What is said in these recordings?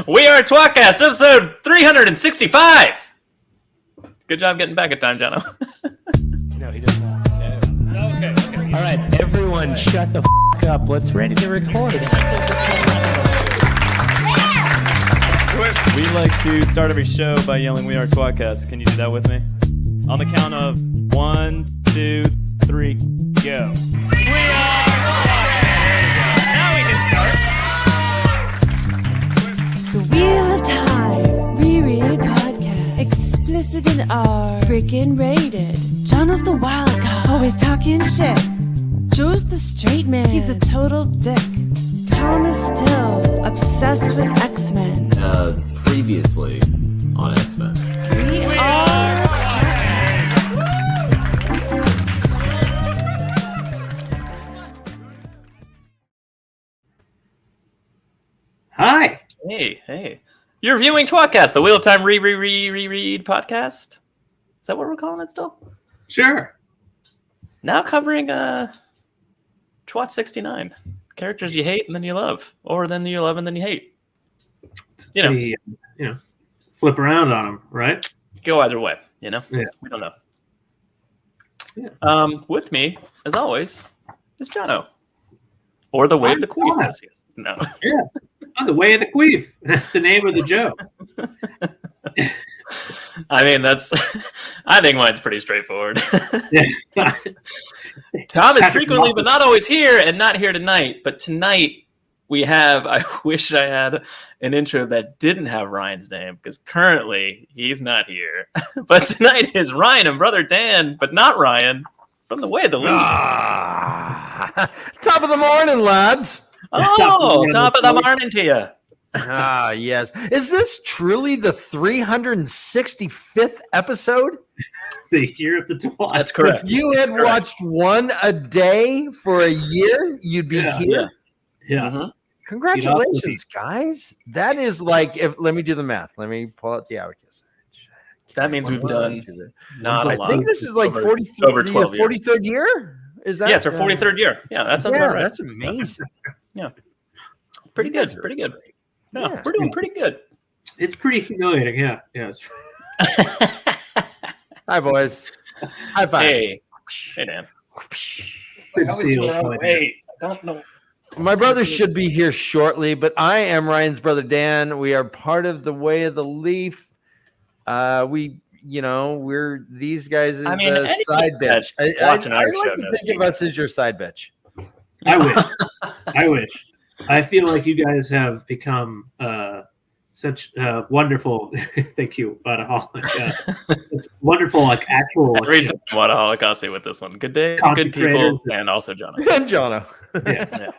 We are tWoTcast, episode 365. Good job getting back in time, Jono. No, he does not. Okay. All right, everyone, shut the up. Let's ready to record. We like to start every show by yelling, "We are tWoTcast." Can you do that with me? On the count of 1, 2, 3, go. We are tWoTcast. Now we can start. The Wheel of Time Reread Podcast. Explicit in R. Freaking rated. Jono's the wild card. Always talking shit. Joe's the straight man. He's a total dick. Tom is still obsessed with X-Men. Previously on X-Men. We are Hi. Hey. You're viewing tWoTcast, the Wheel of Time Reread podcast. Is that what we're calling it still? Sure. Now covering tWoT 69. Characters you hate and then you love. Or then you love and then you hate. You know, flip around on them, right? Go either way, you know? Yeah. We don't know. Yeah. With me, as always, is Jono. Or the Way of the Queen. Jono. No. Yeah. Oh, the Way of the Queef. That's the name of the joke. I mean, I think mine's pretty straightforward. Yeah. Tom is frequently, but not always here, and not here tonight. But tonight, I wish I had an intro that didn't have Ryan's name, because currently, he's not here. But tonight is Ryan and brother Dan, but not Ryan, from the Way of the League. Top of the morning, lads. Oh, top of the morning to you. Yes. Is this truly the 365th episode? The year of the twat. That's correct. If you had watched one a day for a year, you'd be here. Yeah. Mm-hmm. Congratulations, guys. That is like, let me do the math. Let me pull out the abacus. That means we've done not a lot. I think this is like over 12 years. 43rd year. Is that? Yeah, it's our 43rd year. Yeah, that sounds about right. That's amazing. Yeah. Pretty good. No, Yeah. we're doing pretty good. It's pretty humiliating. Yeah. Yes. Hi, boys. High five. Hey, Dan. Good to see you. Hey, I don't know. My brother should be here shortly, but I am Ryan's brother, Dan. We are part of the Way of the Leaf. We're these guys' side bitch. I like to think of us as your side bitch. I wish. I feel like you guys have become such wonderful. Thank you, Wadaholic. Wonderful, like actual. Read some Wadaholic. I'll say with this one. Good day, good people, and also Jono. And Jono. Yeah.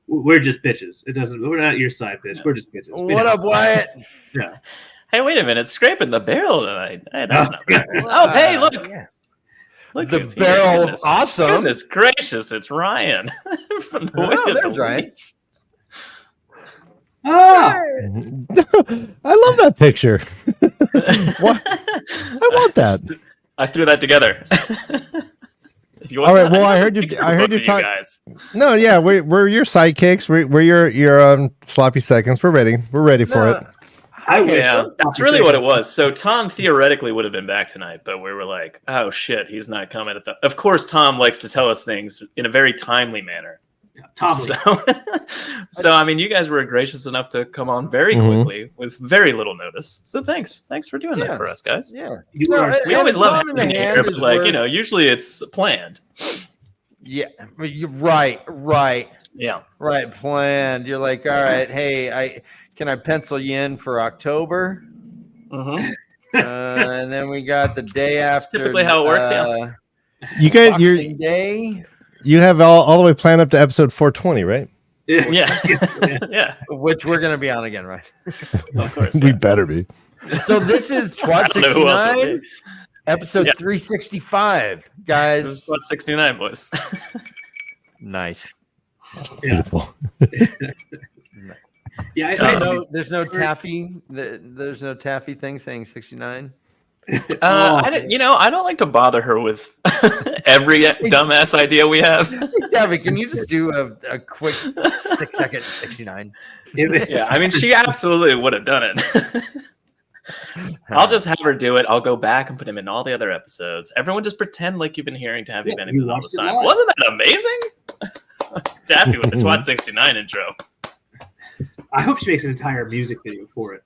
We're just bitches. We're not your side bitch. We're just bitches. What up, Wyatt? Yeah. Hey, wait a minute! Scraping the barrel tonight. Hey, that's not bad. Oh, hey, look! Yeah. Look The who's here. barrel, Goodness, awesome. Goodness gracious! It's Ryan from the Way of the Ryan. Leaf. Ah, I love that picture. What? I want that. I threw that together. All right. Well, I heard you talk. Guys. No, yeah, we're your sidekicks. We're your sloppy seconds. We're ready. We're ready for it. I wish. Yeah, that's really what it was. So Tom theoretically would have been back tonight, but we were like, "Oh shit, he's not coming." Of course, Tom likes to tell us things in a very timely manner. So I mean, you guys were gracious enough to come on very quickly with very little notice. So thanks for doing that for us, guys. Yeah. We always love it. having you here, but usually it's planned. Yeah, you're right. Yeah, Right, planned. You're like, all right, hey, can I pencil you in for October? mm-hmm. And then we got the day after. Typically how it works. Yeah. You guys, Boxing Day, you have all the way planned up to episode 420, right? Yeah. which we're gonna be on again, right? Of course. We better be. So this is tWoT I don't know who else will 69, be. episode 365, This guys. is what 69 boys. Nice. Beautiful. Yeah, There's no taffy. There's no taffy thing saying 69. I don't like to bother her with every dumbass idea we have. Tabby, can you just do a quick 6 second 69? Yeah, I mean, she absolutely would have done it. I'll just have her do it. I'll go back and put him in all the other episodes. Everyone just pretend like you've been hearing Taffy Bennington all this time. Wasn't that amazing? Taffy with the twat 69 intro. I hope she makes an entire music video for it.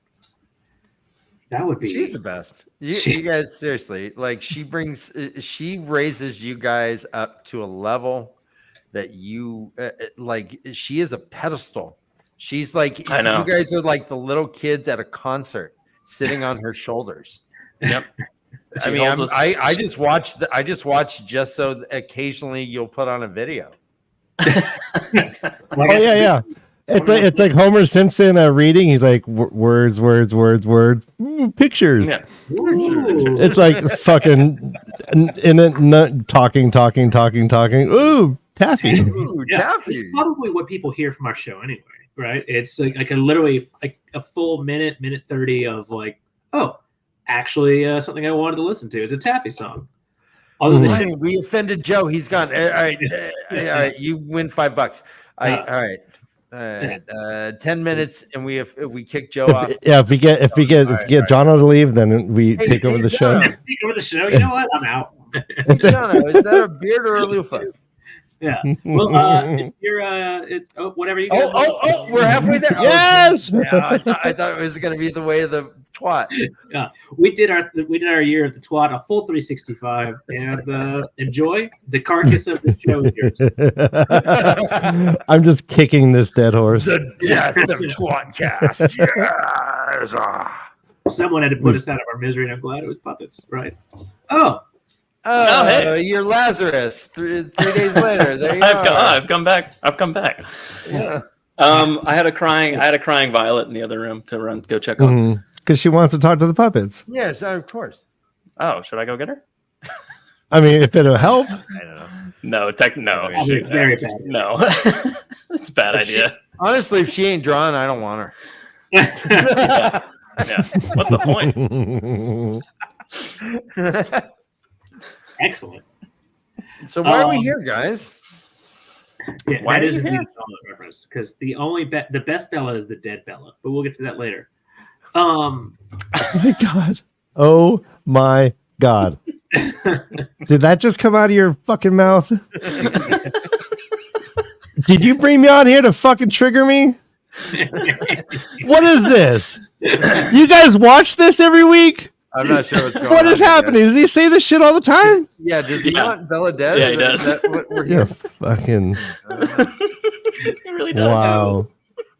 That would be. She's the best. You guys, seriously, like she raises you guys up to a level that you like. She is a pedestal. She's like, I know. You guys are like the little kids at a concert sitting on her shoulders. Yep. I mean, I just watched. I just watched just so occasionally you'll put on a video. Oh yeah. It's like Homer Simpson reading. He's like words, Ooh, pictures. Yeah. It's like fucking talking. Ooh, Taffy. Ooh, Taffy. It's probably what people hear from our show anyway, right? It's like a literally like a full minute 30 of like, oh, actually something I wanted to listen to is a Taffy song. Other than we offended Joe. He's gone. All right. You win $5. All right. 10 minutes, and we kick Joe off. Yeah, if we get Jono to leave, then we take over the show. Take over the show. You know what? I'm out. Jono, is that a beard or a loofah? Yeah. Well, if you're it's whatever you guys. Oh, we're halfway there. Yes. Yeah, I thought it was going to be the way of the twat. Yeah, we did our year of the twat, a full 365, and enjoy the carcass of the show here. I'm just kicking this dead horse. The death of tWoTcast. Yes. Someone had to put us out of our misery, and I'm glad it was puppets, right? Oh, hey. You're Lazarus. 3 days later, there you are. I've come back. Yeah. I had a crying Violet in the other room to go check on. Because she wants to talk to the puppets. Yes, of course. Oh, should I go get her? I mean, if it'll help. I don't know. No. it's very bad. No, it's a bad idea. Honestly, if she ain't drawn, I don't want her. Yeah. What's the point? Excellent. So why are we here, guys? Yeah, Why that are is you a here? good reference because the best Bella is the dead Bella, but we'll get to that later. Oh my god. Did that just come out of your fucking mouth? Did you bring me on here to fucking trigger me? What is this? You guys watch this every week? I'm not sure what's going on. What is happening? Does he say this shit all the time? Yeah, does he want Bella dead? Yeah, he does. Is that what we're You're here? fucking It really does. wow.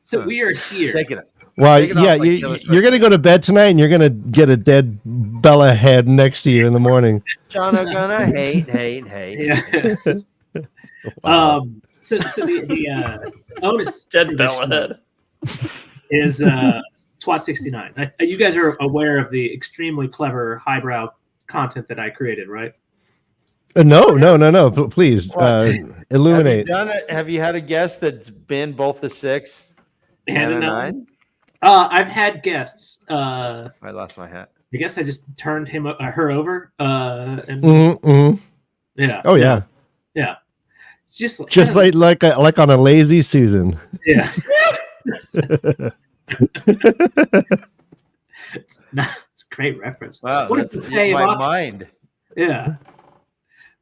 So we are here. Take it up. Well, Take it off yeah, like Taylor Swift. you're gonna go to bed tonight, and you're gonna get a dead Bella head next to you in the morning. Jono gonna hate. Yeah. Wow. So the onus Dead for this Bella show head. is twat 69. You guys are aware of the extremely clever highbrow content that I created, right? No. Please illuminate. Have you had a guest that's been both a 6 and a 9? I've had guests. I I lost my hat. guess I just turned her over. And yeah. Oh yeah. Yeah. Just like on a lazy Susan. yeah. It's a great reference. Wow, What that's did you say my about- mind. Yeah.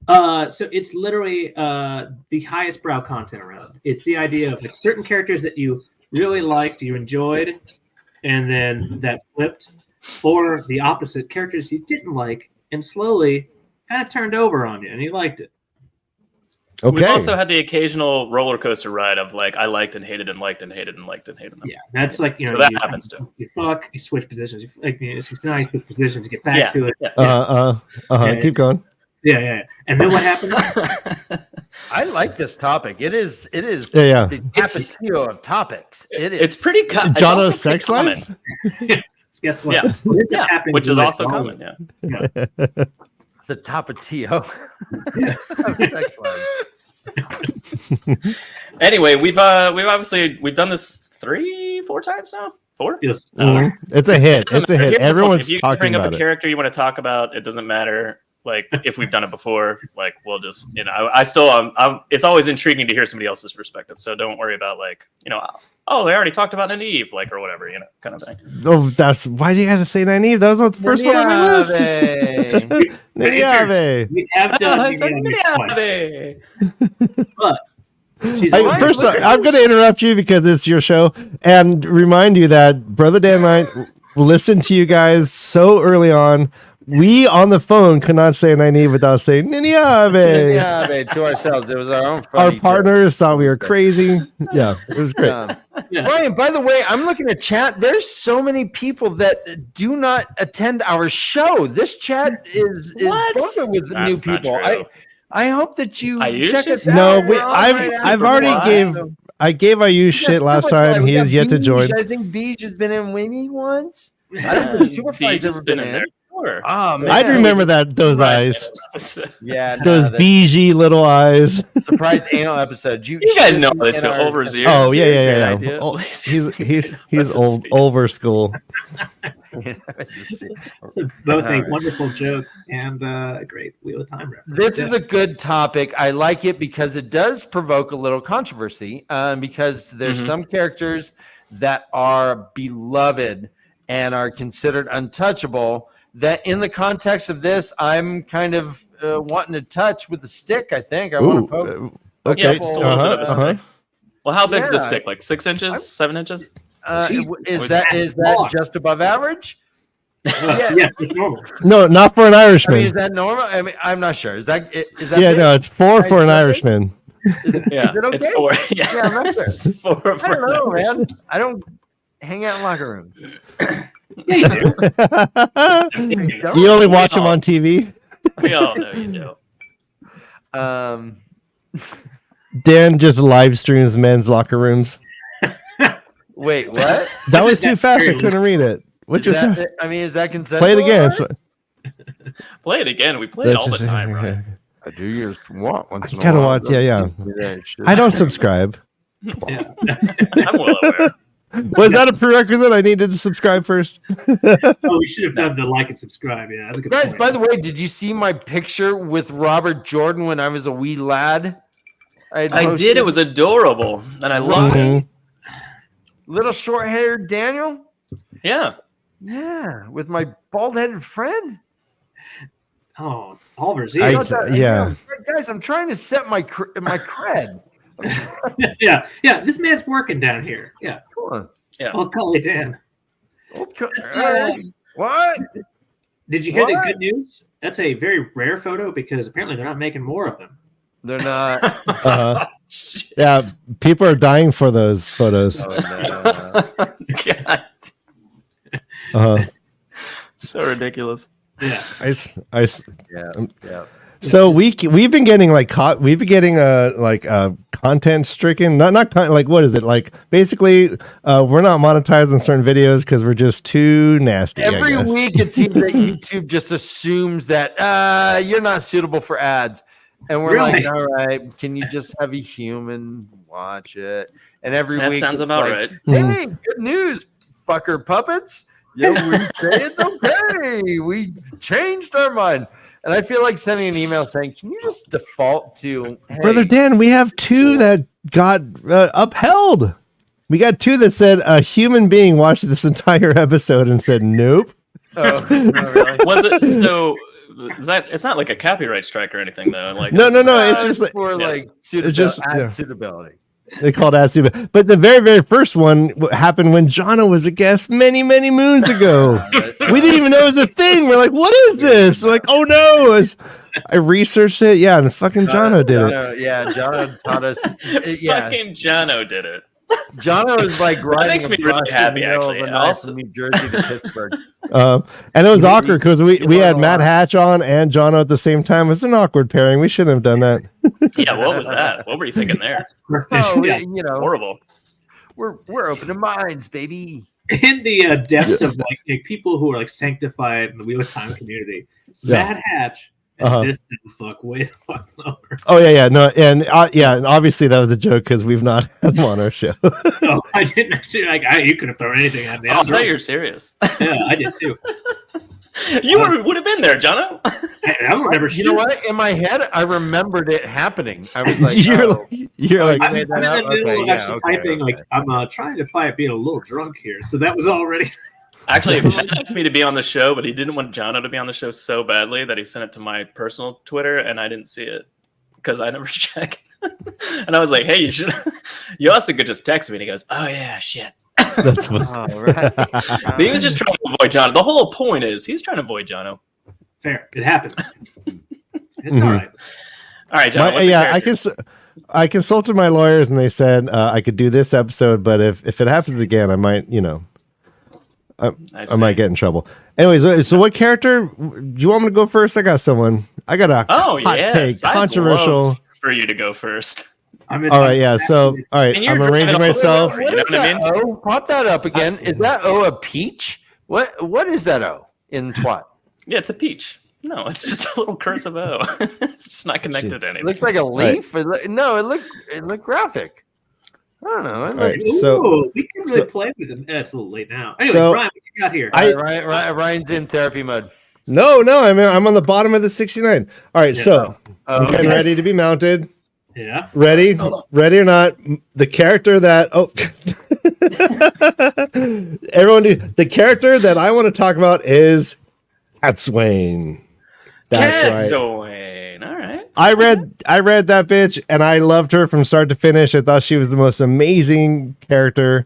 So it's literally the highest brow content around. It's the idea of like certain characters that you really liked, you enjoyed, and then that flipped, or the opposite, characters you didn't like and slowly kind of turned over on you and you liked it. Okay. We've also had the occasional roller coaster ride of like I liked and hated and liked and hated and liked and hated them. Yeah, that's like, you know, So that you, happens too. You fuck, you switch positions. You, like, you know, it's nice, switch positions, you get back to it. Yeah. Keep going. Yeah. And then what happened? I like this topic. It is Yeah. the tapatio of topics. It is. It's pretty common. Jono's sex life. Guess what? Yeah. What ends up Yeah, happening which is like also all- common. Yeah. the tapatio of sex life. Anyway, we've done this 3-4 times now. 4? Feels, It's a hit. It's a hit. Here's the point. Everyone's if you talking bring up about a it. character you want to talk about, it doesn't matter. Like if we've done it before, like we'll just, I still, it's always intriguing to hear somebody else's perspective. So don't worry about like, oh, they already talked about Nynaeve, like, or whatever, kind of thing. Oh, that's why do you have to say Nynaeve? That was not the first one on my list. Nynaeve. We have done Nynaeve twice. But she's First, I'm going to interrupt you because it's your show and remind you that Brother Dan and I listened to you guys so early on. We on the phone could not say Nynaeve without saying Nynaeve to ourselves. It was our own. Our partners thought we were crazy. Yeah, it was great. Ryan, by the way, I'm looking at chat. There's so many people that do not attend our show. This chat is bumping with That's new people. not true. I hope that you Ayush check us is- out. No, I've already I gave Ayush shit last time. He has yet to join. I think Beej has been in Winnie once. I don't think Superfly's ever been in there. Sure. Oh, man. I'd remember those eyes. Yeah, Those BG little eyes. surprise anal episode. You guys know this go over his ears. Oh yeah. Idea. Oh, he's old over school. both a wonderful joke and a great Wheel of Time reference. This is a good topic. I like it because it does provoke a little controversy. Because there's some characters that are beloved and are considered untouchable. That in the context of this, I'm kind of wanting to touch with the stick. I think I want to poke. Okay. Just a little bit of a stick. Well, how big's the stick? Like 6 inches, 7 inches? Is that just above average? Yes, it's normal. No, not for an Irishman. I mean, is that normal? I mean, I'm not sure. Is that yeah, big? no, it's 4 for an Irishman. Is it okay? It's 4. Yeah, I'm not sure. It's 4 I for don't know, man. I don't hang out in locker rooms. Yeah, you do. You only watch him on TV. We all know you do. Dan just live streams men's locker rooms. Wait, what? That was too fast. I couldn't read it. Which is that? I mean, is that consensual? Play it again. Play it again. We play it all the time, right? I do use once in a Gotta while. watch. Yeah. I don't subscribe. I'm well aware. Was that a prerequisite? I needed to subscribe first. We should have done the like and subscribe. Yeah, that's a good Guys, point. by the way, did you see my picture with Robert Jordan when I was a wee lad? I did. It was adorable, and I loved it. Little short-haired Daniel. Yeah. Yeah, with my bald-headed friend. Oh, Oliver's Guys, I'm trying to set my cred. yeah. This man's working down here. Yeah. Come on. Yeah. I'll call it Dan. What? Did you hear the good news? That's a very rare photo because apparently they're not making more of them. They're not. Yeah, people are dying for those photos. God. So ridiculous. Yeah. Yeah. So we've been getting content stricken. What is it like? Basically, we're not monetizing certain videos because we're just too nasty. Every week it seems that YouTube just assumes that you're not suitable for ads. And we're like, all right, can you just have a human watch it? And every that week sounds it's about like, right. Hey, good news, fucker puppets. Yeah, we say it's okay. We changed our mind. And I feel like sending an email saying, can you just default to hey, Brother Dan, we have 2 that got upheld. We got 2 that said a human being watched this entire episode and said nope. Oh, no, really? Was it so? It's not like a copyright strike or anything though. Like No. It's just like for suitability. They called ad suitability. But the very, very first one happened when Jono was a guest many, many moons ago. We didn't even know it was a thing. We're like, what is this? We're like, oh no. I researched it. Yeah, and fucking Jono did it. Yeah, Jono taught us. Yeah, fucking Jono did it. Jono is like riding makes me really happy, actually. From New Jersey to Pittsburgh. And it was awkward because we had Matt Hatch on and Jono at the same time. It was an awkward pairing. We shouldn't have done that. Yeah, what was that? What were you thinking there? Horrible. We're open to minds, baby. In the depths of like people who are like sanctified in the Wheel of Time community, Matt Hatch And this didn't fuck way the fuck lower. Oh yeah, no, and and obviously that was a joke because we've not had him on our show. No, I didn't actually. You could have thrown anything at me. I thought you were serious. Yeah, I did too. You would have been there, Jono. I don't remember. You know what? In my head, I remembered it happening. I was like, you're like, I'm in the middle of actually typing. Like, I'm trying to fight being a little drunk here. So that was already. Actually, he asked me to be on the show, but he didn't want Jono to be on the show so badly that he sent it to my personal Twitter, and I didn't see it because I never check. And I was like, "Hey, you also could just text me." And he goes, "Oh yeah, shit." That's right. But he was just trying to avoid Jono. The whole point is he's trying to avoid Jono. Fair. It happens. It's all right. All right, Jono. I consulted my lawyers, and they said I could do this episode, but if it happens again, I might, I might get in trouble. Anyways, so what character do you want me to go first? I got someone. I got a hot take, controversial. I'd love for you to go first. All right, yeah. So, all right, I'm arranging myself. What is that O? Pop that up again. Is that O a peach? What is that O in twat? Yeah, it's a peach. No, it's just a little cursive O. It's just not connected to anything. It looks like a leaf. Right. No, it looked graphic. I don't know. Right, so we can really play with him. It's a little late now. Anyway, Ryan, what you got here? Ryan's in therapy mode. No, I'm on the bottom of the 69. All right, so I'm getting ready to be mounted. Yeah. Ready or not? The character that the character that I want to talk about is Catswain. That's Catswain. All right. I read that bitch and I loved her from start to finish. I thought she was the most amazing character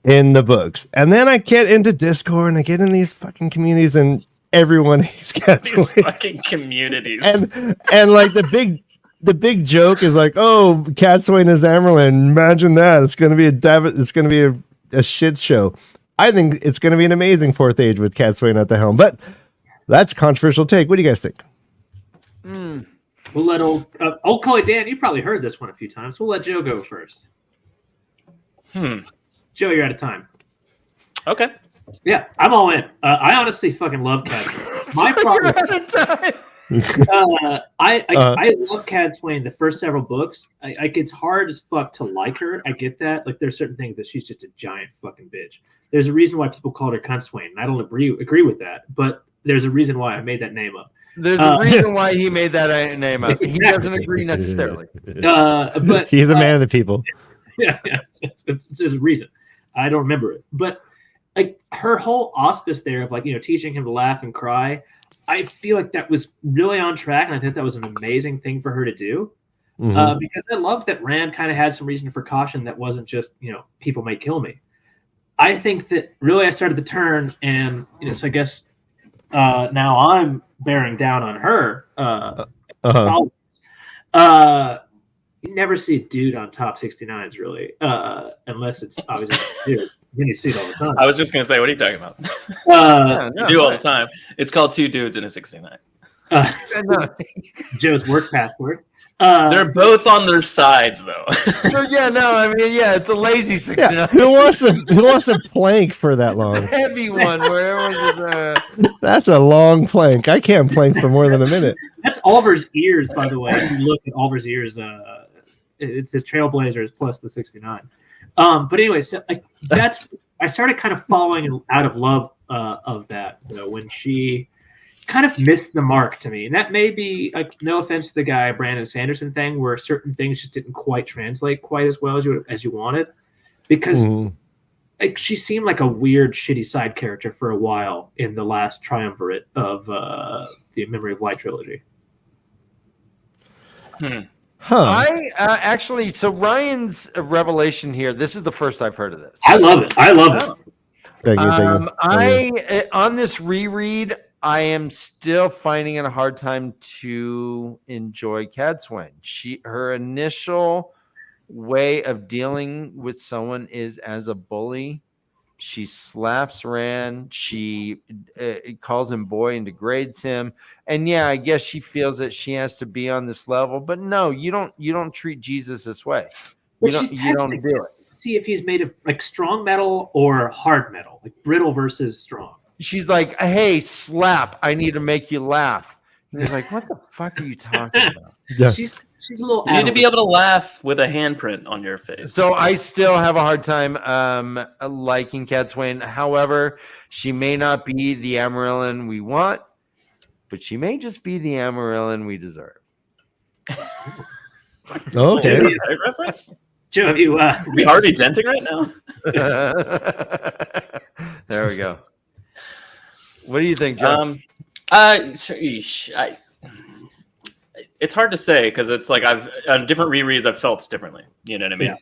in the books. And then I get into Discord and I get in these fucking communities and everyone hates Catswain. These fucking communities. And like the big joke is like, oh, Catswain is Amerlin. Imagine that. It's gonna be a shit show. I think it's gonna be an amazing fourth age with Catswain at the helm. But that's a controversial take. What do you guys think? We'll let old Coley Dan. You probably heard this one a few times. We'll let Joe go first. Joe, you're out of time. Okay. Yeah, I'm all in. I honestly fucking love Catswain. My problem. I love Catswain. The first several books, it's hard as fuck to like her. I get that. Like, there's certain things that she's just a giant fucking bitch. There's a reason why people called her Cuntswain, and I don't agree with that. But there's a reason why I made that name up. There's a reason why he made that name up. He doesn't agree necessarily. But he's a man of the people. Yeah, there's a reason. I don't remember it, but like her whole auspice there of teaching him to laugh and cry. I feel like that was really on track, and I think that was an amazing thing for her to do. Because I loved that Rand kind of had some reason for caution that wasn't just, people may kill me. I think that really I started the turn, and so I guess now I'm bearing down on her. You never see a dude on top 69s really, unless it's obviously a dude. Then you see it all the time. I was just gonna say, what are you talking about? Do all the time. It's called two dudes in a 69. Joe's work password. They're both on their sides, though. It's a lazy 69. Yeah, who wants a plank for that long? It's a heavy one. That's a long plank. I can't plank for more than a minute. That's Oliver's ears, by the way. If you look at Oliver's ears, it's his Trailblazers plus the 69. But anyway, so I started kind of following out of love of that, when she kind of missed the mark to me. And that may be, no offense to the guy Brandon Sanderson thing, where certain things just didn't quite translate quite as well as you wanted, because she seemed like a weird, shitty side character for a while in the last triumvirate of the Memory of Light trilogy. I actually, so Ryan's revelation here, this is the first I've heard of this. I love it. Thank you. On this reread, I am still finding it a hard time to enjoy Catswain. Her initial way of dealing with someone is as a bully. She slaps Rand. She calls him boy and degrades him. And yeah, I guess she feels that she has to be on this level. But no, you don't treat Jesus this way. You don't do it. See if he's made of strong metal or hard metal, brittle versus strong. She's like, hey, slap, I need to make you laugh. And he's like, "What the fuck are you talking about?" Yeah. She's a little. You need to be able to laugh with a handprint on your face. So I still have a hard time liking Cat Swain. However, she may not be the Amarylline we want, but she may just be the Amarylline we deserve. Okay. Right reference? Joe, have you? We already denting right now? There we go. What do you think, Joe? It's hard to say because it's like on different rereads I've felt differently. You know what I mean?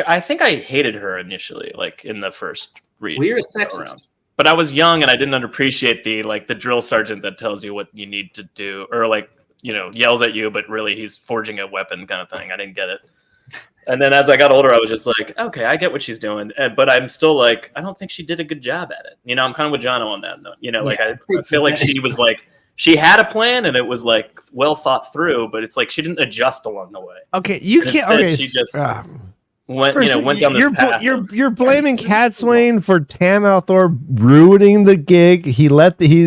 I think I hated her initially, like in the first read. Well, you're a sexist. But I was young and I didn't appreciate the drill sergeant that tells you what you need to do, or yells at you, but really he's forging a weapon kind of thing. I didn't get it. And then as I got older, I was just like, okay, I get what she's doing. But I'm still like, I don't think she did a good job at it. I'm kind of with Jono on that note. I feel like she was like, she had a plan and it was like well thought through, but it's like she didn't adjust along the way. Okay, you can't. Instead, Okay, she just went down this path. You're blaming Cat Swain for Tam Althor ruining the gig. He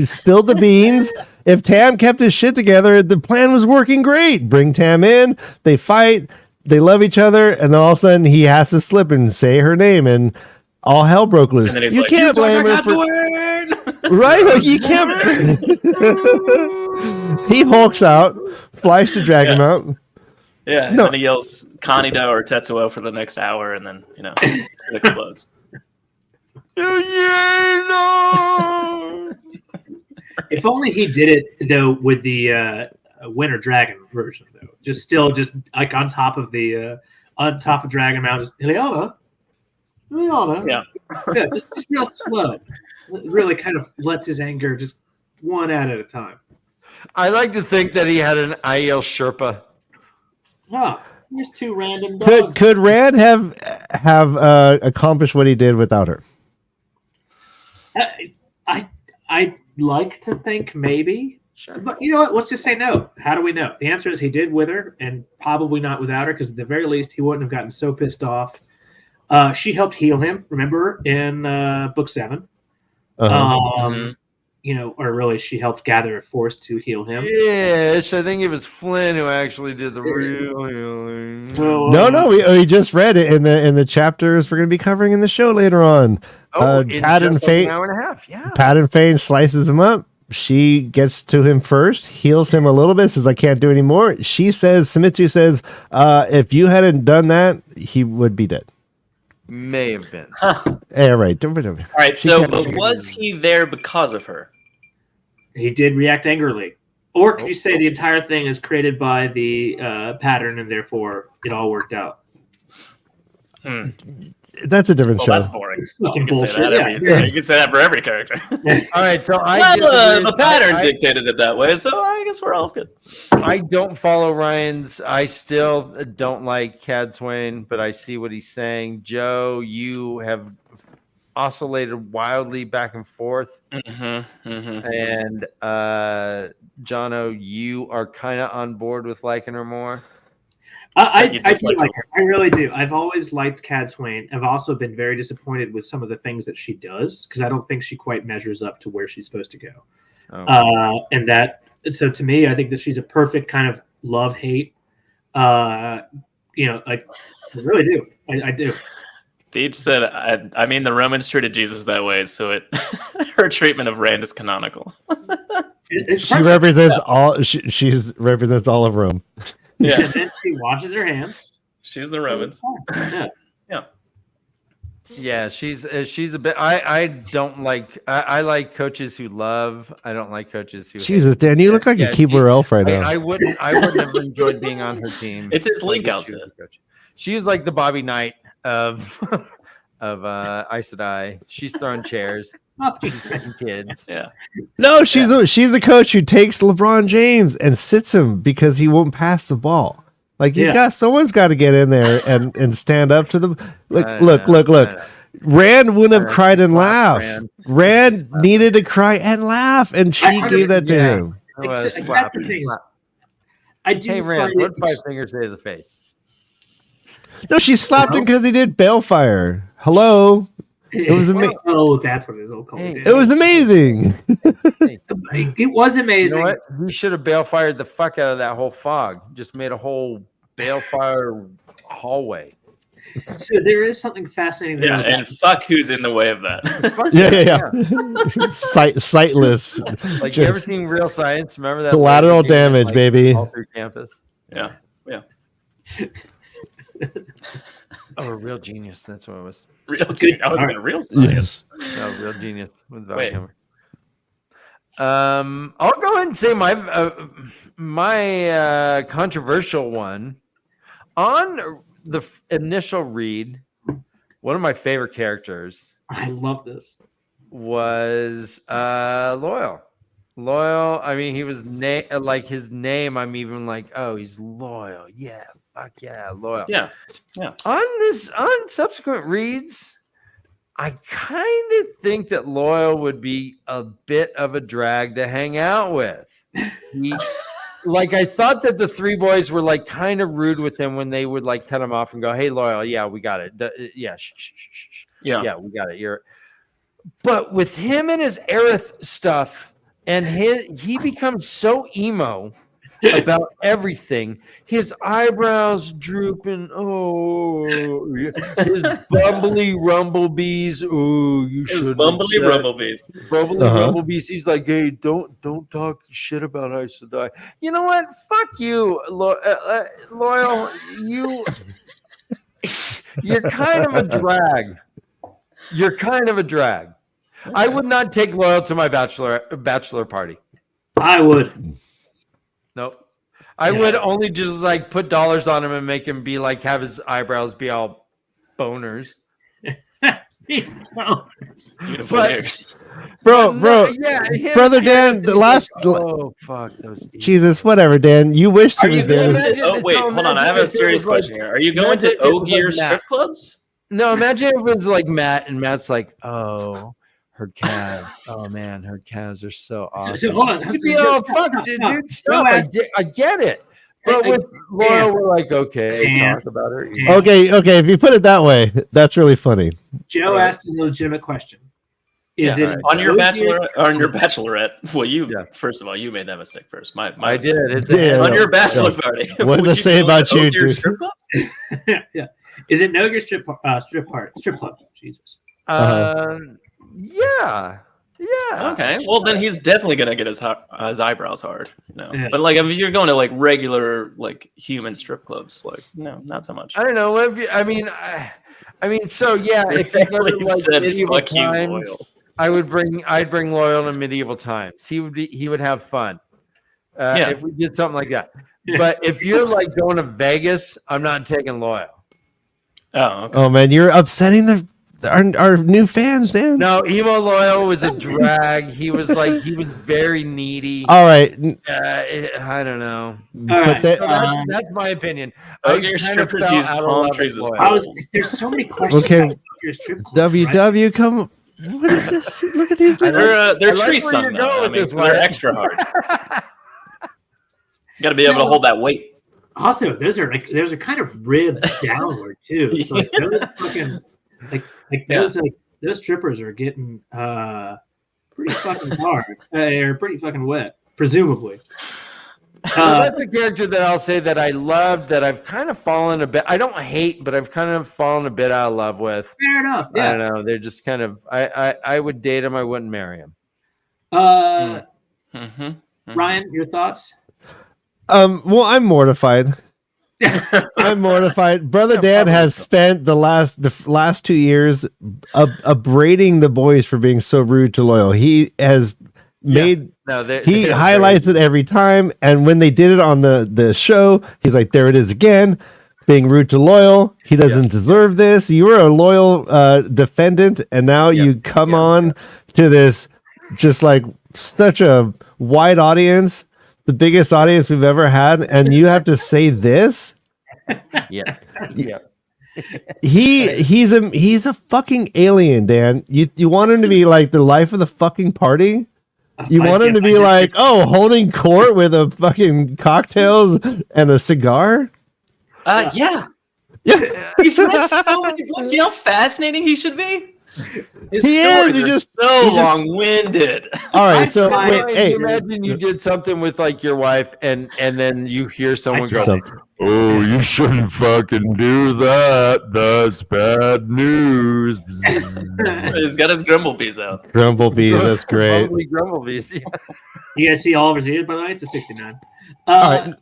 spilled the beans. If Tam kept his shit together, the plan was working great. Bring Tam in, they fight, they love each other, and then all of a sudden he has to slip and say her name, and all hell broke loose. And then he's You like, can't blame her for right. Like you can't. He hulks out, flies to drag him out. Yeah, and No. then he yells Kanido or Tetsuo for the next hour, and then it explodes. If only he did it though with the Winter Dragon version though. Just like on top of Dragon Mountain, just Ileana. Yeah. Yeah, just real slow. Really kind of lets his anger just one at a time. I like to think that he had an IEL Sherpa. Oh, here's two random dogs. Could Rand have accomplished what he did without her? I'd like to think maybe. Sure. But you know what? Let's just say no. How do we know? The answer is he did with her, and probably not without her, because at the very least he wouldn't have gotten so pissed off. She helped heal him, remember, in book 7. Uh-huh. Or really she helped gather a force to heal him. Yes, I think it was Flynn who actually did the real healing. No, we just read it in the chapters we're going to be covering in the show later on. In Pat and just like Fane, an hour and a half. Yeah. Pat and Fane slices him up. She gets to him first, heals him a little bit, says, I can't do anymore. Summitsu says, if you hadn't done that, he would be dead. May have been. Yeah, right. All right, but was he there because of her? He did react angrily. Or could you say the entire thing is created by the pattern and therefore it all worked out? That's a different show. That's boring. It's fucking You can bullshit. say that you can say that for every character. All right, so the pattern dictated it that way, so I guess we're all good. I don't follow Ryan's. I still don't like Cad Swain, but I see what he's saying. Joe, you have oscillated wildly back and forth. And Jono, you are kind of on board with liking her more. I do like her. I really do. I've always liked Cad Swain. I've also been very disappointed with some of the things that she does because I don't think she quite measures up to where she's supposed to go. So to me, I think that she's a perfect kind of love-hate. I really do. I do. Beach said, I mean, the Romans treated Jesus that way, so her treatment of Rand is canonical. She represents all. She represents all of Rome. Yeah. And then she washes her hands. She's the Romans. Yeah, she's a bit. I don't like. I like coaches who love. I don't like coaches who. Jesus, Dan, you look like a keyboard elf right now. I wouldn't have enjoyed being on her team. It's his link outfit. She was like the Bobby Knight of Aes Sedai. She's throwing chairs. She's getting kids. Yeah. No, she's the coach who takes LeBron James and sits him because he won't pass the ball. Like someone's got to get in there and stand up to them. Look. Rand wouldn't have cried and laughed. Rand needed to cry and laugh, and she gave that to him. That's the thing. I do. Hey, Rand, what 5 fingers say to the face? No, she slapped him because he did Balefire. Hello. It was amazing. Oh, that's what it is. It was amazing. It was You amazing. know what? We should have balefired the fuck out of that whole fog. Just made a whole balefire hallway. So there is something fascinating there. Yeah, with and that. fuck who's in the way of that. Yeah. Sightless. Like, you ever seen Real Science? Remember that? Collateral laser beam that, damage, like, baby. all through campus. Yeah. Oh, a real genius. That's what it was. Real genius. I was start. going real science. Yes. No, real genius with Val Wait. Kilmer. I'll go ahead and say my controversial one on the initial read. One of my favorite characters I love this. was Loyal. Loyal. I mean, he was like his name. I'm even like, oh, he's loyal. Yeah, fuck yeah, loyal. Yeah. On subsequent reads, I kind of think that Loyal would be a bit of a drag to hang out with. Like, I thought that the three boys were like kind of rude with him when they would like cut him off and go, "Hey, Loyal, yeah, we got it. Yeah, shh. Yeah, we got it. But with him and his Aerith stuff, and he becomes so emo about everything. His eyebrows drooping. Oh, his bumbly rumblebees. Oh, you should. His bumbly rumblebees. Bumbly rumblebees. He's like, hey, don't talk shit about Aes Sedai. You know what? Fuck you, Loyal. You're kind of a drag. You're kind of a drag. I would not take Loyal to my bachelor party. I would. Nope. I would only just like put dollars on him and make him be like, have his eyebrows be all boners. Beautiful But- ears. Bro, Yeah, him- brother Dan, the last. Oh fuck those. Jesus, whatever, Dan. You wished he Are you was there. gonna- Oh wait, hold on. I have a serious question here. Are you going to O-Gear strip clubs? No, imagine if it was like Matt, and Matt's like, oh, her calves. Oh man, her calves are so awesome. So hold on. You'd be, oh fuck, dude, stop. I get it. But with Laura, we're like, okay, talk about her. Okay, if you put it that way, that's really funny. Joe asked a legitimate question. Is it on your O-Gear- bachelorette? Well, first of all, you made that mistake first. I did. Yeah. On your bachelor party. What does would it say go about to you, O-Gear dude? strip clubs? Yeah. Is it no-gear strip club? Jesus. Yeah. Okay. Well, then he's definitely gonna get his eyebrows hard. Yeah. But like, if you're going to like regular like human strip clubs, like no, not so much. I don't know. So yeah, if you go to He like said, medieval "Fuck you, times, Loyal." I'd bring Loyal to medieval times. He would have fun. If we did something like that. But if you're like going to Vegas, I'm not taking Loyal. Oh, okay. Oh man, you're upsetting our new fans, Dan. No, Emo Loyal was a drag. He was very needy. All right, I don't know. All right. that- So that's my opinion. O-Gear strippers use palm trees as Loyal. There's so many questions. Okay. about your strip clubs, right? WW, come. What is this? Look at these. They're I like tree where sung you're though. going I with mean, this, they're Larry. extra hard. You got to be able to hold that weight. Also, those are kind of ribbed downward too. So like those fucking those strippers are getting pretty fucking hard. Or pretty fucking wet, presumably. So that's a character that I'll say that I loved, that I've kind of fallen a bit. I don't hate, but I've kind of fallen a bit out of love with. Fair enough. I Yeah. don't know. They're just kind of. I would date him. I wouldn't marry him. Ryan, your thoughts? Well, I'm mortified. I'm mortified. Brother Dan has spent the last 2 years upbraiding the boys for being so rude to Loyal. He has made. No, He highlights it every time, and when they did it on the show, he's like, "There it is again, being rude to Loyal. He doesn't deserve this. You were a loyal defendant, and now you come on to this just like such a wide audience, the biggest audience we've ever had, and you have to say this." Yeah. He's a fucking alien, Dan. You want him to be like the life of the fucking party? You want him to be like, oh, holding court with a fucking cocktails and a cigar? Yeah. Yeah. He's read so many books. You know how fascinating he should be? His He stories is, are he just- so long-winded. All right, so I- wait, Can hey, you imagine you did something with like your wife, and then you hear someone go, so- "Oh, you shouldn't fucking do that. That's bad news." He's got his Grumblebees out. Grumblebees, that's great. Grumblebees. You guys see Oliver's ears, by the way? It's a 69. All right.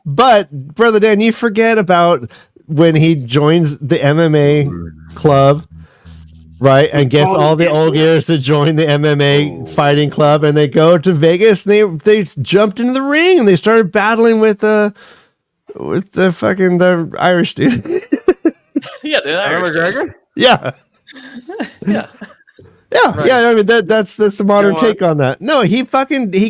But brother Dan, you forget about when he joins the MMA club, right? And gets all the old gears to join the MMA fighting club, and they go to Vegas and they jumped into the ring and they started battling with the Irish dude. Yeah, the Irish dude. McGregor? Yeah. Yeah. Yeah, Right. yeah. I mean that's the modern Go on. take on that. No, he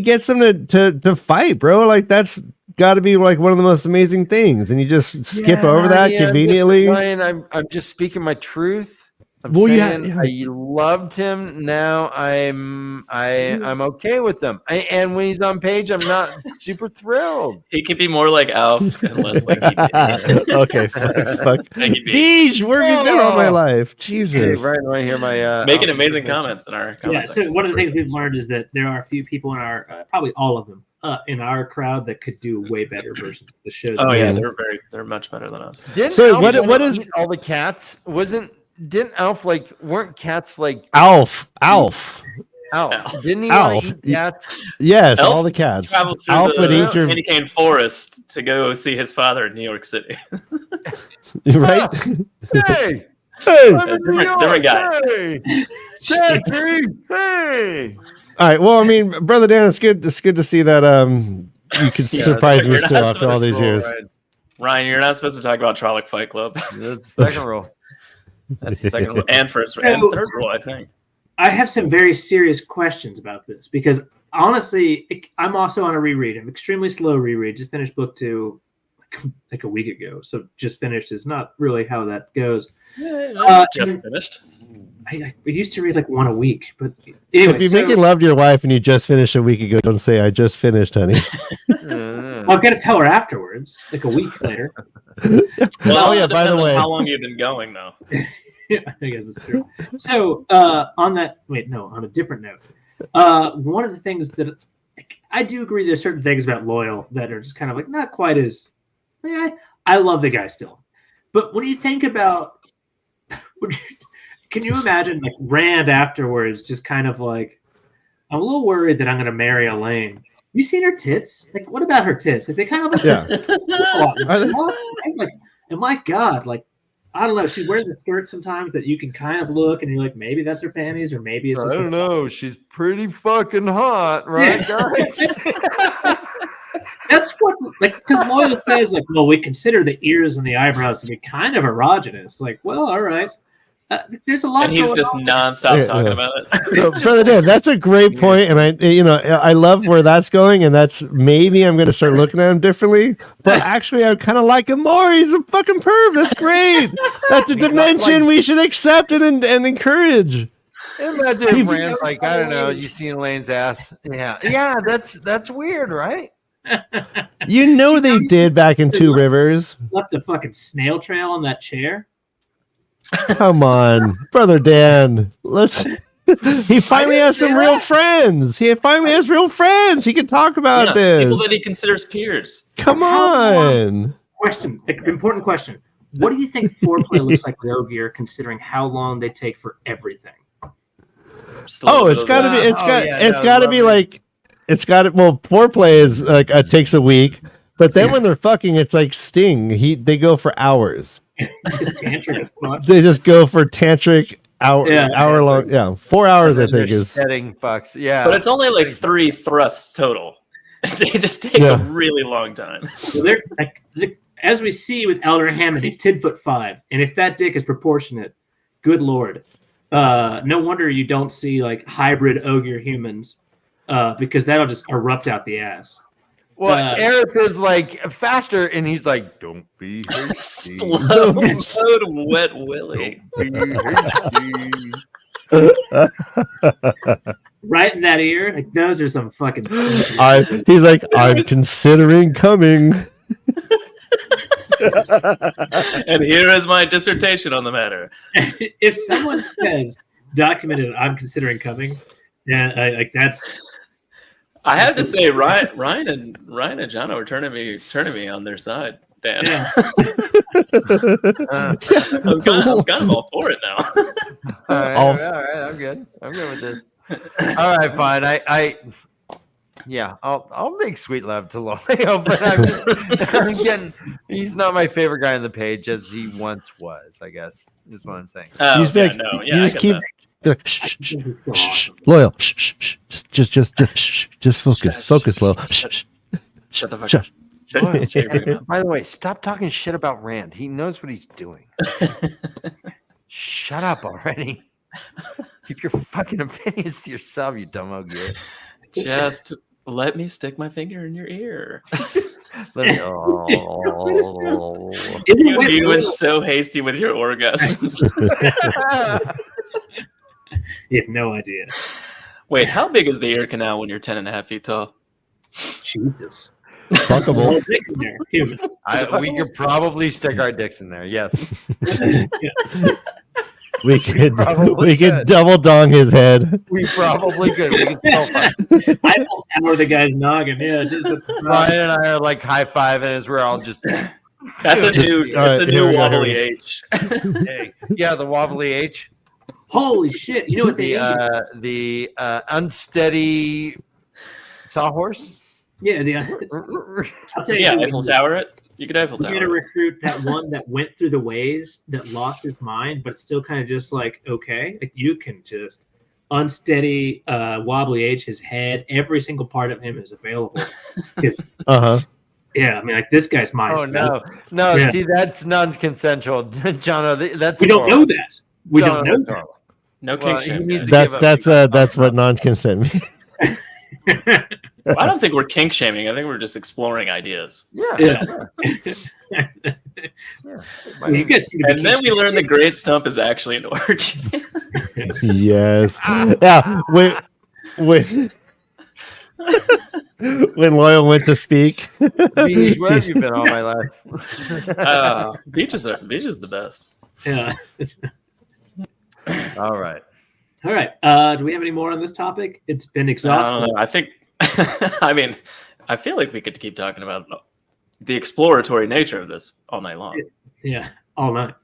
gets them to fight, bro. Like that's got to be like one of the most amazing things, and you just skip over that conveniently. Ryan, I'm just speaking my truth. I'm Well, saying yeah. I loved him. Now I'm okay with him. And when he's on page, I'm not super thrilled. He could be more like Alf and less like E.T. Okay, fuck. Thank you, Beach. Beej, where have you been all my life? Hey, Jesus. Ryan, want to hear my Making amazing comments in our Yeah, comment so section. one of the things we've learned is that there are a few people in our, probably all of them, in our crowd that could do way better versions of the show. Oh yeah, Yeah. they're much better than us. Didn't So Alf what wanna is- eat all the cats? Didn't Alf weren't cats like Alf. Alf? Alf. Didn't he Alf. want to eat cats? Yes, Elf all the cats. Traveled through Alf would the eat your candy cane forest to go see his father in New York City. right. Hey, Hey. I'm in New different York, guy. Hey, Taxi. Hey. All right. Well, I mean, brother Dan, it's good to see that you could Yeah, surprise me you're not still after all supposed these years. Ryan, you're not supposed to talk about Trolloc Fight Club. That's the second rule. That's the second rule, and first and third rule, I think. I have some very serious questions about this because honestly, I'm also on a reread. I'm extremely slow reread. Just finished book 2 like a week ago. So just finished is not really how that goes. Yeah, just finished. I used to read like one a week, but anyway, If you're so making love to your wife and you just finished a week ago, don't say I just finished, honey. I'll get to tell her afterwards, like a week later. Well, oh yeah, it by the depends on way, how long you've been going, though. Yeah, I guess it's true. So on a different note, one of the things that I do agree, there's certain things about Loyal that are just kind of like not quite as. I love the guy still, but when you think about, can you imagine like Rand afterwards, just kind of like, I'm a little worried that I'm going to marry Elaine. You seen her tits? Like, what about her tits? Like, they kind of like, yeah. I'm like, and my God, like, I don't know. She wears a skirt sometimes that you can kind of look, and you're like, maybe that's her panties, or maybe it's. I Just don't know. She's pretty fucking hot, right, guys? That's what, like, because Loyal says, like, well, we consider the ears and the eyebrows to be kind of erogenous. Like, well, all right. There's a lot. And he's going just on. nonstop talking about it. So, brother Dan, that's a great point, and I love where that's going, and that's maybe I'm going to start looking at him differently. But actually, I kind of like him more. He's a fucking perv. That's great. That's a dimension we should accept and encourage. Imagine if Rand's like, I don't know, you seen Elaine's ass? Yeah, that's weird, right? You know they did back in Two Rivers. Left the fucking snail trail on that chair. Come on, brother Dan. He finally has some real friends. He finally has real friends. He can talk about this. People that he considers peers. Come on. Question, important question. What do you think foreplay looks like with Ogier, considering how long they take for everything? Oh, it's got to be. It's got to be like. It's got to. Well, foreplay is like takes a week, but then when they're fucking, it's like Sting. They go for hours. Just tantric as fuck. They just go for tantric hour long. Yeah, 4 hours I think is. Setting fucks. Yeah, But it's only like 3 thrusts total. They just take a really long time. So they're like, as we see with Elder Hammond, he's 10'5", and if that dick is proportionate, good lord, no wonder you don't see like hybrid Ogier humans, because that'll just erupt out the ass. well, Aerith is like faster, and he's like, "Don't be hasty. Slow wet Willie. Right in that ear, like those are some fucking. He's like, I'm considering coming. And here is my dissertation on the matter. If someone says documented, I'm considering coming. Yeah, like that's. I have to say, Ryan and Jono are turning me on their side, Dan. Yeah. I'm kind of all for it now. All right, I'm good. I'm good with this. All right, fine. I'll make sweet love to Loyal, but I'm getting. He's not my favorite guy on the page as he once was. I guess is what I'm saying. Oh, You just yeah, make- no, you yeah, I just get keep- that. Like, I shh, shh, think he's still shh, awesome. Loyal. Shh, shh, shh. Just focus, Loyal. Shh, shh. Shut the fuck Shut. up. Hey, by the way, stop talking shit about Rand. He knows what he's doing. Shut up already. Keep your fucking opinions to yourself, you dumb old git. Just let me stick my finger in your ear. Let me. You went so hasty with your orgasms. You have no idea. Wait, how big is the ear canal when you're 10.5 feet tall? Jesus. Fuckable. Well, dick in there, human. We could probably stick our dicks in there. Yes. We could Probably could. double dong his head. We probably could. We could still find. I will hammer the guy's noggin. Yeah, just Ryan and I are like high fiving as we're all just. That's a new, all right, it's a here new we go, wobbly here H. Hey, yeah, the wobbly H. holy shit! You know what they The unsteady sawhorse. Yeah, I'll tell you. Yeah, who Eiffel Tower it. You could Eiffel We're gonna Tower. recruit that one that went through the ways that lost his mind, but still kind of just like okay, like you can just unsteady, wobbly H. His head, every single part of him is available. Just yeah, I mean, like this guy's mind. Oh no! Yeah. See, that's non-consensual, Jono. That's We don't know that. We don't know that's that. horrible. No Well, kink he shame. needs guys. to give up. That's what non-consent means. I don't think we're kink shaming. I think we're just exploring ideas. Yeah. Yeah. You guys seem to be And then we learn the great stump is actually an orgy. Yes. Yeah. When Loyal went to speak, Beach, where have you been all my life? Beach is the best. Yeah. All right. All right. Do we have any more on this topic? It's been I exhausting. don't know. I think. I mean, I feel like we could keep talking about the exploratory nature of this all night long. Yeah, all night.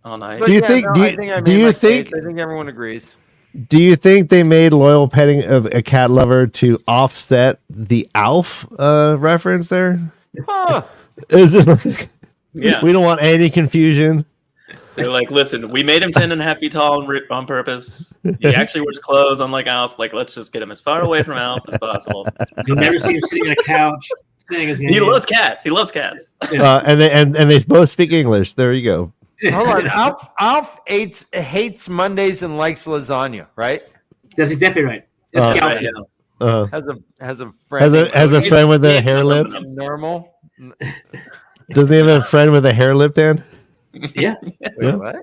All night. But Do you yeah, think- no, do I you- think I do made you my think- case. I think everyone agrees. do you think they made Loyal petting of a cat lover to offset the Alf reference there? Huh. Is it like, Yeah. we don't want any confusion? They're like, listen, we made him 10.5 feet tall on purpose. He actually wears clothes, unlike Alf. Like, let's just get him as far away from Alf as possible. You'll never see him sitting on a couch saying his name. He loves cats. He loves cats. And they both speak English. There you go. Hold on. Alf hates Mondays and likes lasagna, right? That's exactly right. Uh, That's Right, Calvin. yeah. Has a friend. Has a friend with a It's hair lip. normal. Doesn't he have a friend with a hair lip, Dan? Yeah. Wait, Yeah. what?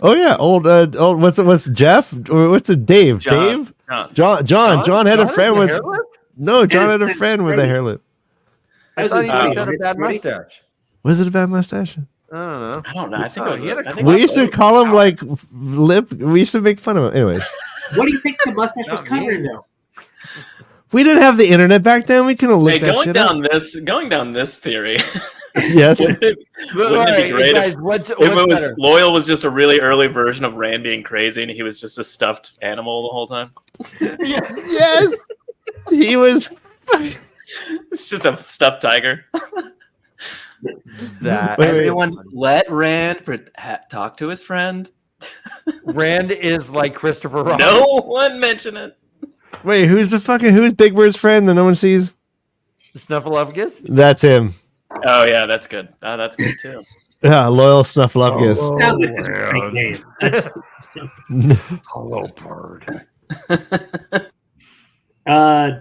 Oh yeah, old what's Jeff or what's it? Dave? John. Dave? John had a friend with hair lip? no. John had a his friend with a hair lip. I thought he Oh. just had a bad mustache. Was it a bad mustache? I don't know. I don't know. I think Oh, it was. he had a I think We it used to was- call him like lip. We used to make fun of him. Anyways, What do you think the mustache was Not covering me. though? we didn't have the internet back then. We couldn't look Hey, that shit up. going down this theory. Yes. Wouldn't it But, all be right, great guys, if what's it was better? Loyal was just a really early version of Rand being crazy, and he was just a stuffed animal the whole time? Yes. He was. It's just a stuffed tiger. That Wait, wait. Everyone, let Rand talk to his friend. Rand is like Christopher Robin. No one mention it. Wait, who's Big Bird's friend that no one sees? Snuffleupagus. That's him. Oh yeah, that's good. Oh, that's good too. Yeah, Loyal Snuffleupagus. Sounds like such a fake name. Hello, bird.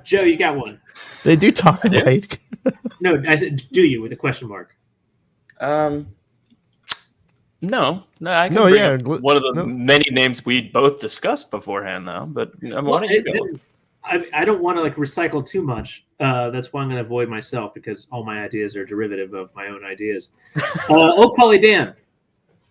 Joe, you got one. They do talk do? right. No, I said, do you with a question mark? No, I can No, bring yeah, up one of the no. many names we both discussed beforehand, though. But why don't you go? I don't want to like recycle too much. That's why I'm going to avoid myself because all my ideas are derivative of my own ideas. Old Polly Dan,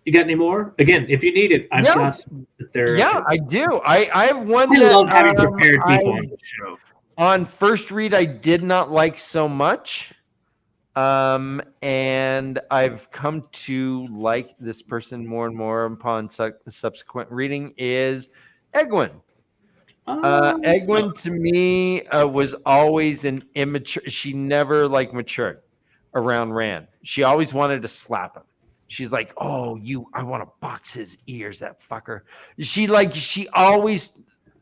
you got any more? Again, if you need it, I've got some that they're. Yeah, I do. I have one I that love having prepared people on the show. On first read, I did not like so much. And I've come to like this person more and more upon subsequent reading is Egwin. Egwin to me was always an immature. She never like matured around Rand. She always wanted to slap him. She's like, "Oh, I want to box his ears, that fucker." She always.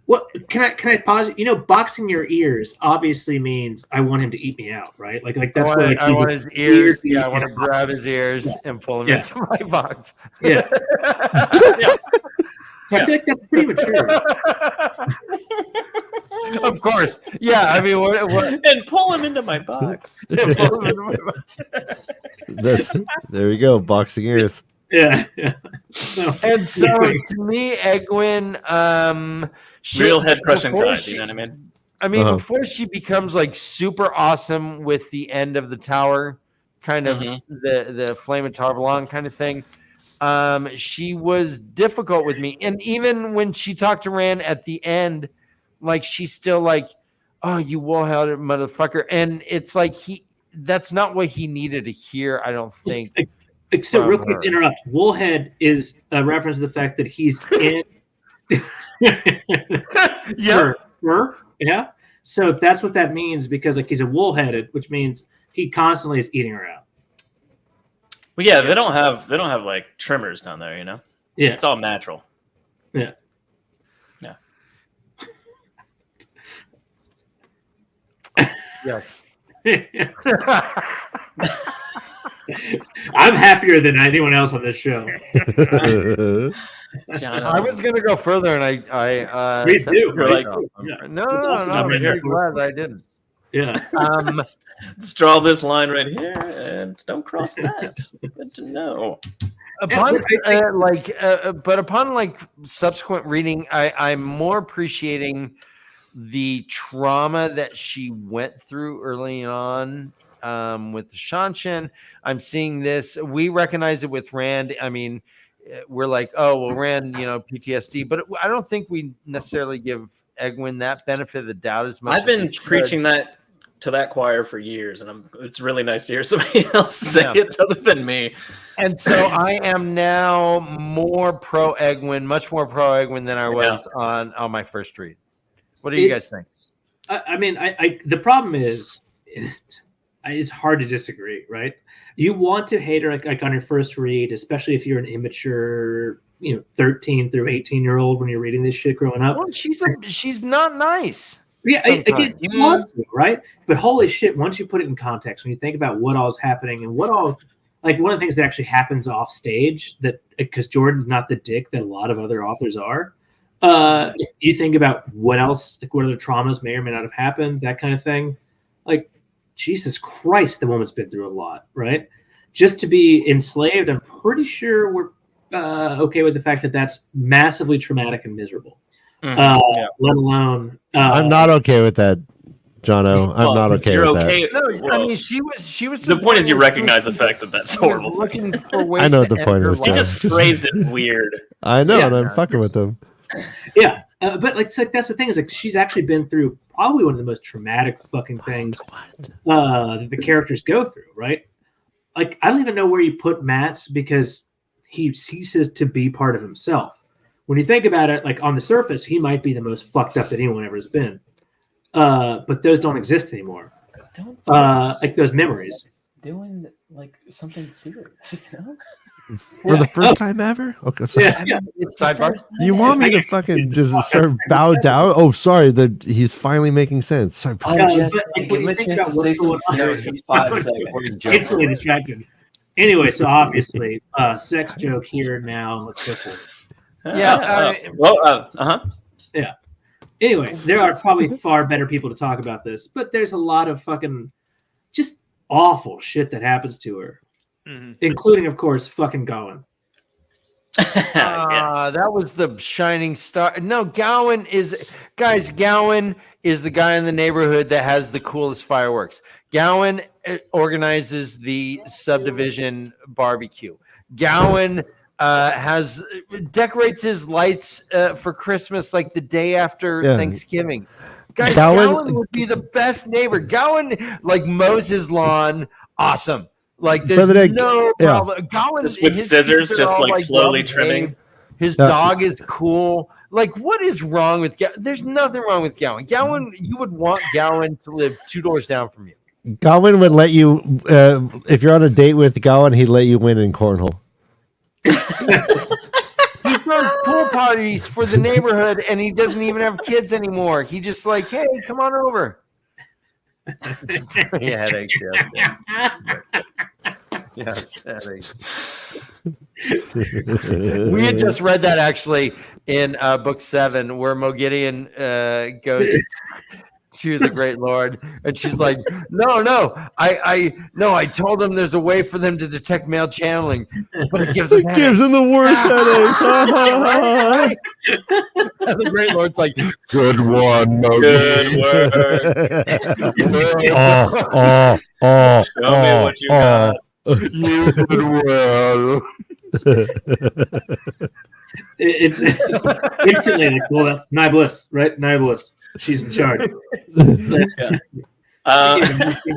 What can I pause? Boxing your ears obviously means I want him to eat me out, right? Like that's what I want his ears. Yeah, I want to grab his ears and pull him into my box. Yeah. So I feel like that's pretty mature. Of course. Yeah, I mean, what? And pull him into my box. There we go, boxing ears. Yeah. And so to me, Egwin, real head crushing pride. You know what I mean? I mean, before she becomes like super awesome with the end of the tower, kind of the Flame of Tarvalon kind of thing. She was difficult with me, and even when she talked to Rand at the end, like she's still like, "Oh, you wool-headed motherfucker," and it's like that's not what he needed to hear. I don't think. So real quick to interrupt, Woolhead is a reference to the fact that he's in. Yeah. So that's what that means because like he's a wool-headed, which means he constantly is eating her out. Well, yeah, they don't have like trimmers down there, you know. Yeah, it's all natural. Yeah. Yes. I'm happier than anyone else on this show. I was going to go further, and I Me too. Like, no, I'm really glad that I didn't. Yeah. Just draw this line right here, and don't cross that. Good to know. Upon upon subsequent reading, I'm more appreciating the trauma that she went through early on with the Shanshan. I'm seeing this. We recognize it with Rand. I mean, we're like, oh, well, Rand, PTSD, but I don't think we necessarily give Egwin that benefit of the doubt as much. I've been preaching that to that choir for years, and it's really nice to hear somebody else say it other than me. And so I am now more pro Egwin, much more pro Egwin than I was on my first read. What do you guys think? I mean, the problem is it's hard to disagree, right? You want to hate her like on your first read, especially if you're an immature, 13 through 18-year-old when you're reading this shit growing up. Well, she's not nice. Yeah, again, you want to, right? But holy shit, once you put it in context, when you think about what all is happening and what all, like one of the things that actually happens off stage, that because Jordan's not the dick that a lot of other authors are, you think about what else, like what other traumas may or may not have happened, that kind of thing. Like, Jesus Christ, the woman's been through a lot, right? Just to be enslaved, I'm pretty sure we're okay with the fact that that's massively traumatic and miserable. Let alone I'm not okay with that, Jono. I'm not okay with that. No, I mean she was the point is you recognize the fact that that's horrible. Looking for ways I know what the point is. He just phrased it weird. I know, and I'm fucking with them. Yeah, but that's the thing is like she's actually been through probably one of the most traumatic fucking things that the characters go through, right? Like I don't even know where you put Matt because he ceases to be part of himself. When you think about it, like on the surface, he might be the most fucked up that anyone ever has been. But those don't exist anymore. Like those memories. Doing like something serious, For the first time ever? Okay, sorry. Yeah. Sidebar. You want me to fucking just start bow down? Oh, sorry. He's finally making sense. Sorry. Give me a chance to say something serious for 5 seconds. Instantly distracted. Anyway, so obviously, sex joke here now. Let's go for it. Yeah. Yeah. Anyway, there are probably far better people to talk about this, but there's a lot of fucking just awful shit that happens to her, including, of course, fucking Gowan. Yeah. That was the shining star. No, Gowan is the guy in the neighborhood that has the coolest fireworks. Gowan organizes the subdivision barbecue. Gowan decorates his lights for Christmas like the day after Thanksgiving. Guys, Gowan would be the best neighbor. Gowan like mows his lawn. Awesome. Like there's no problem. Gowan just with scissors, just like slowly trimming. His dog is cool. Like, what is wrong with Gowan? There's nothing wrong with Gowan. Gowan, you would want Gowan to live 2 doors down from you. Gowan would let you, if you're on a date with Gowan, he'd let you win in cornhole. He throws pool parties for the neighborhood, and he doesn't even have kids anymore. He just like, hey, come on over. Yeah, headaches. Yes, headaches. We had just read that actually in book 7, where Mogideon goes to the Great Lord, and she's like, "No, I told him there's a way for them to detect male channeling, but it gives them the worst headaches." And the Great Lord's like, "Good one, Good work. Show me what you got. You did well." It's instantly like, well, that's Nihilus, right? Nihilus. She's in charge.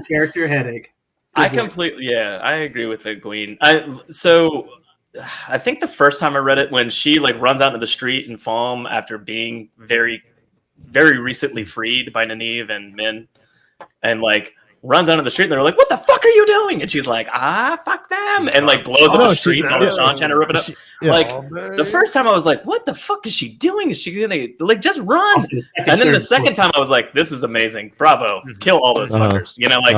Character headache. I agree with the Queen. I think the first time I read it, when she like runs out into the street in Falm after being very, very recently freed by Nynaeve and Min, and like runs out of the street, and they're like, "What the fuck are you doing?" And she's like, "Fuck them," and like blows up the street, and all the Sean trying to rip it up. The first time I was like, "What the fuck is she doing? Is she gonna like just run?" And then the second time I was like, "This is amazing, bravo, kill all those fuckers," you know, like.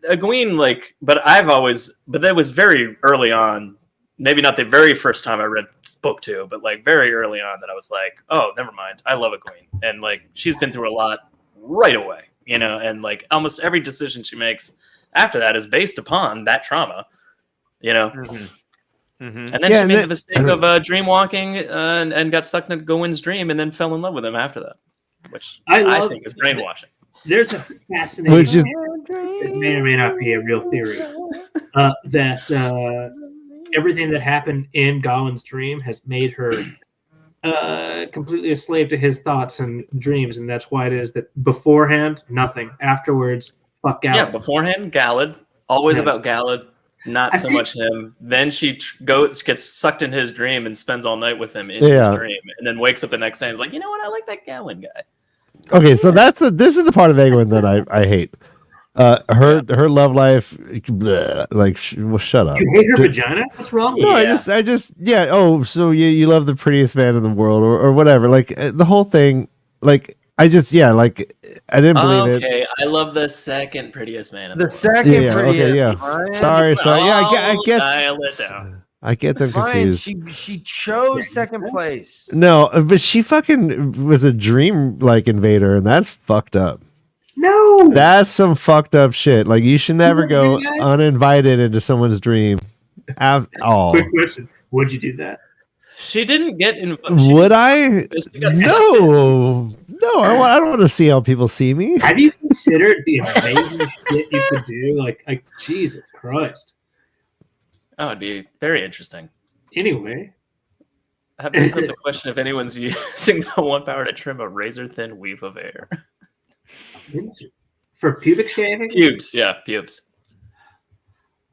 Egwene, like, but that was very early on, maybe not the very first time I read book 2, but like very early on that I was like, oh, never mind, I love Egwene, and like she's been through a lot right away, you know, and like almost every decision she makes after that is based upon that trauma, you know. And then she made the mistake of dream walking and got sucked into Gawain's dream and then fell in love with him after that, which I think is brainwashing. There's a fascinating, it may or may not be a real theory, that everything that happened in Gawain's dream has made her completely a slave to his thoughts and dreams, and that's why it is that beforehand, nothing. Afterwards, fuck Galad. Yeah, beforehand, Galad. Always about Galad, not so much him. Then she gets sucked in his dream and spends all night with him in his dream, and then wakes up the next day and is like, you know what, I like that Galad guy. Okay, so this is the part of Egwene that I hate. Her love life, bleh, like shut up. You hate her vagina? What's wrong with you? No, I just oh, so you love the prettiest man in the world or whatever. Like the whole thing, like I just like I didn't believe it. Okay, I love the second prettiest man in the world. Second prettiest. Okay, yeah. Sorry. I get. Dial it down. I get them confused. She chose second place. No, but she fucking was a dream like invader, and that's fucked up. No, that's some fucked up shit. Like you should never go uninvited into someone's dream. Quick question: would you do that? She didn't get invited. Would I? No. I don't want to see how people see me. Have you considered the amazing shit you could do? Like Jesus Christ. Oh, it'd be very interesting. Anyway. That brings up the question if anyone's using the one power to trim a razor-thin weave of hair. For pubic shaving? Pubes, yeah, pubes.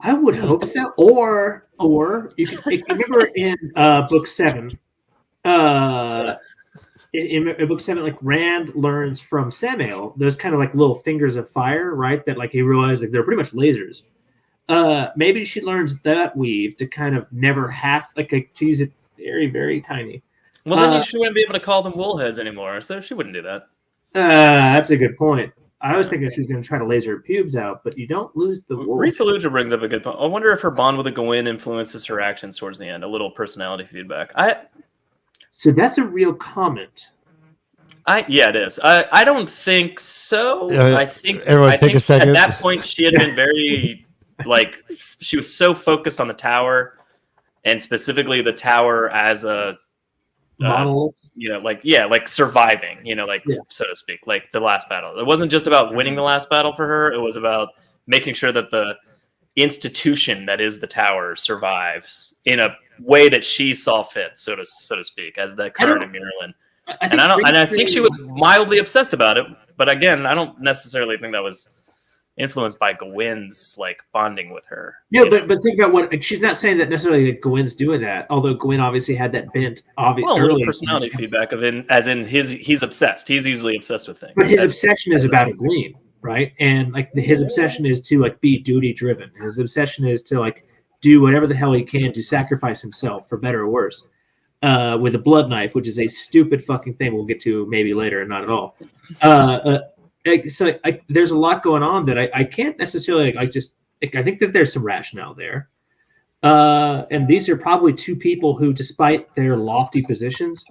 I would hope so. Or you can, if you remember in book 7, in book 7, like Rand learns from Samael, there's kind of like little fingers of fire, right? That like he realized like they're pretty much lasers. Maybe she learns that weave to kind of never have to use it very, very tiny. Well, then she wouldn't be able to call them woolheads anymore, so she wouldn't do that. That's a good point. I was thinking she was going to try to laser her pubes out, but you don't lose the wool. Risa Luja brings up a good point. I wonder if her bond with the Gawain influences her actions towards the end. A little personality feedback. So that's a real comment. Yeah, it is. I don't think so. I think a second. At that point she had been very like she was so focused on the tower and specifically the tower as a Monolith. like surviving, so to speak, like the last battle. It wasn't just about winning the last battle for her. It was about making sure that the institution that is the tower survives in a way that she saw fit, so to speak, as the current in Mirrorland. I think she was mildly obsessed about it, but again, I don't necessarily think that was influenced by Gwyn's like bonding with her. Yeah, but think about what she's not saying that necessarily that Gwyn's doing that. Although Gwyn obviously had that bent, obviously. Well, a little personality feedback as in he's obsessed. He's easily obsessed with things. But his obsession is about a Gwyn, right? And like his obsession is to like be duty driven. His obsession is to like do whatever the hell he can to sacrifice himself for better or worse. With a blood knife, which is a stupid fucking thing we'll get to maybe later, and not at all. There's a lot going on that I can't necessarily. I think that there's some rationale there, and these are probably two people who, despite their lofty positions,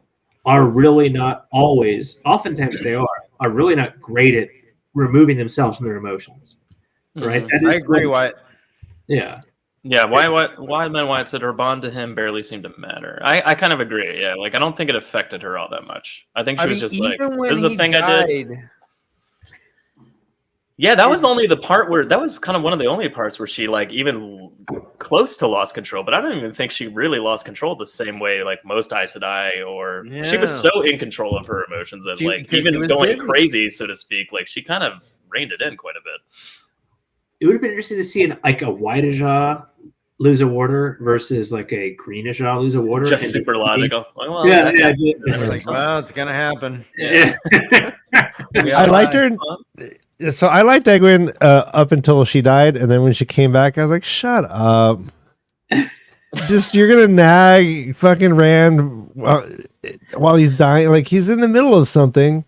are really not always. Oftentimes, they are really not great at removing themselves from their emotions. Right? I agree. Wyatt. Yeah. Yeah, Wyatt said her bond to him barely seemed to matter. I kind of agree. Yeah, like I don't think it affected her all that much. I think she was just like, "This is the thing I did." Yeah, that was only the part where that was kind of one of the only parts where she like even close to lost control. But I don't even think she really lost control the same way like most Aes Sedai, or she was so in control of her emotions that even going crazy, so to speak, like she kind of reined it in quite a bit. It would have been interesting to see like a white Ajah lose a warder versus like a green Ajah lose a warder. Just super logical. Well, it's gonna happen. Yeah. I liked her. So I liked Egwene up until she died, and then when she came back, I was like, "Shut up! Just you're gonna nag fucking Rand while he's dying. Like he's in the middle of something."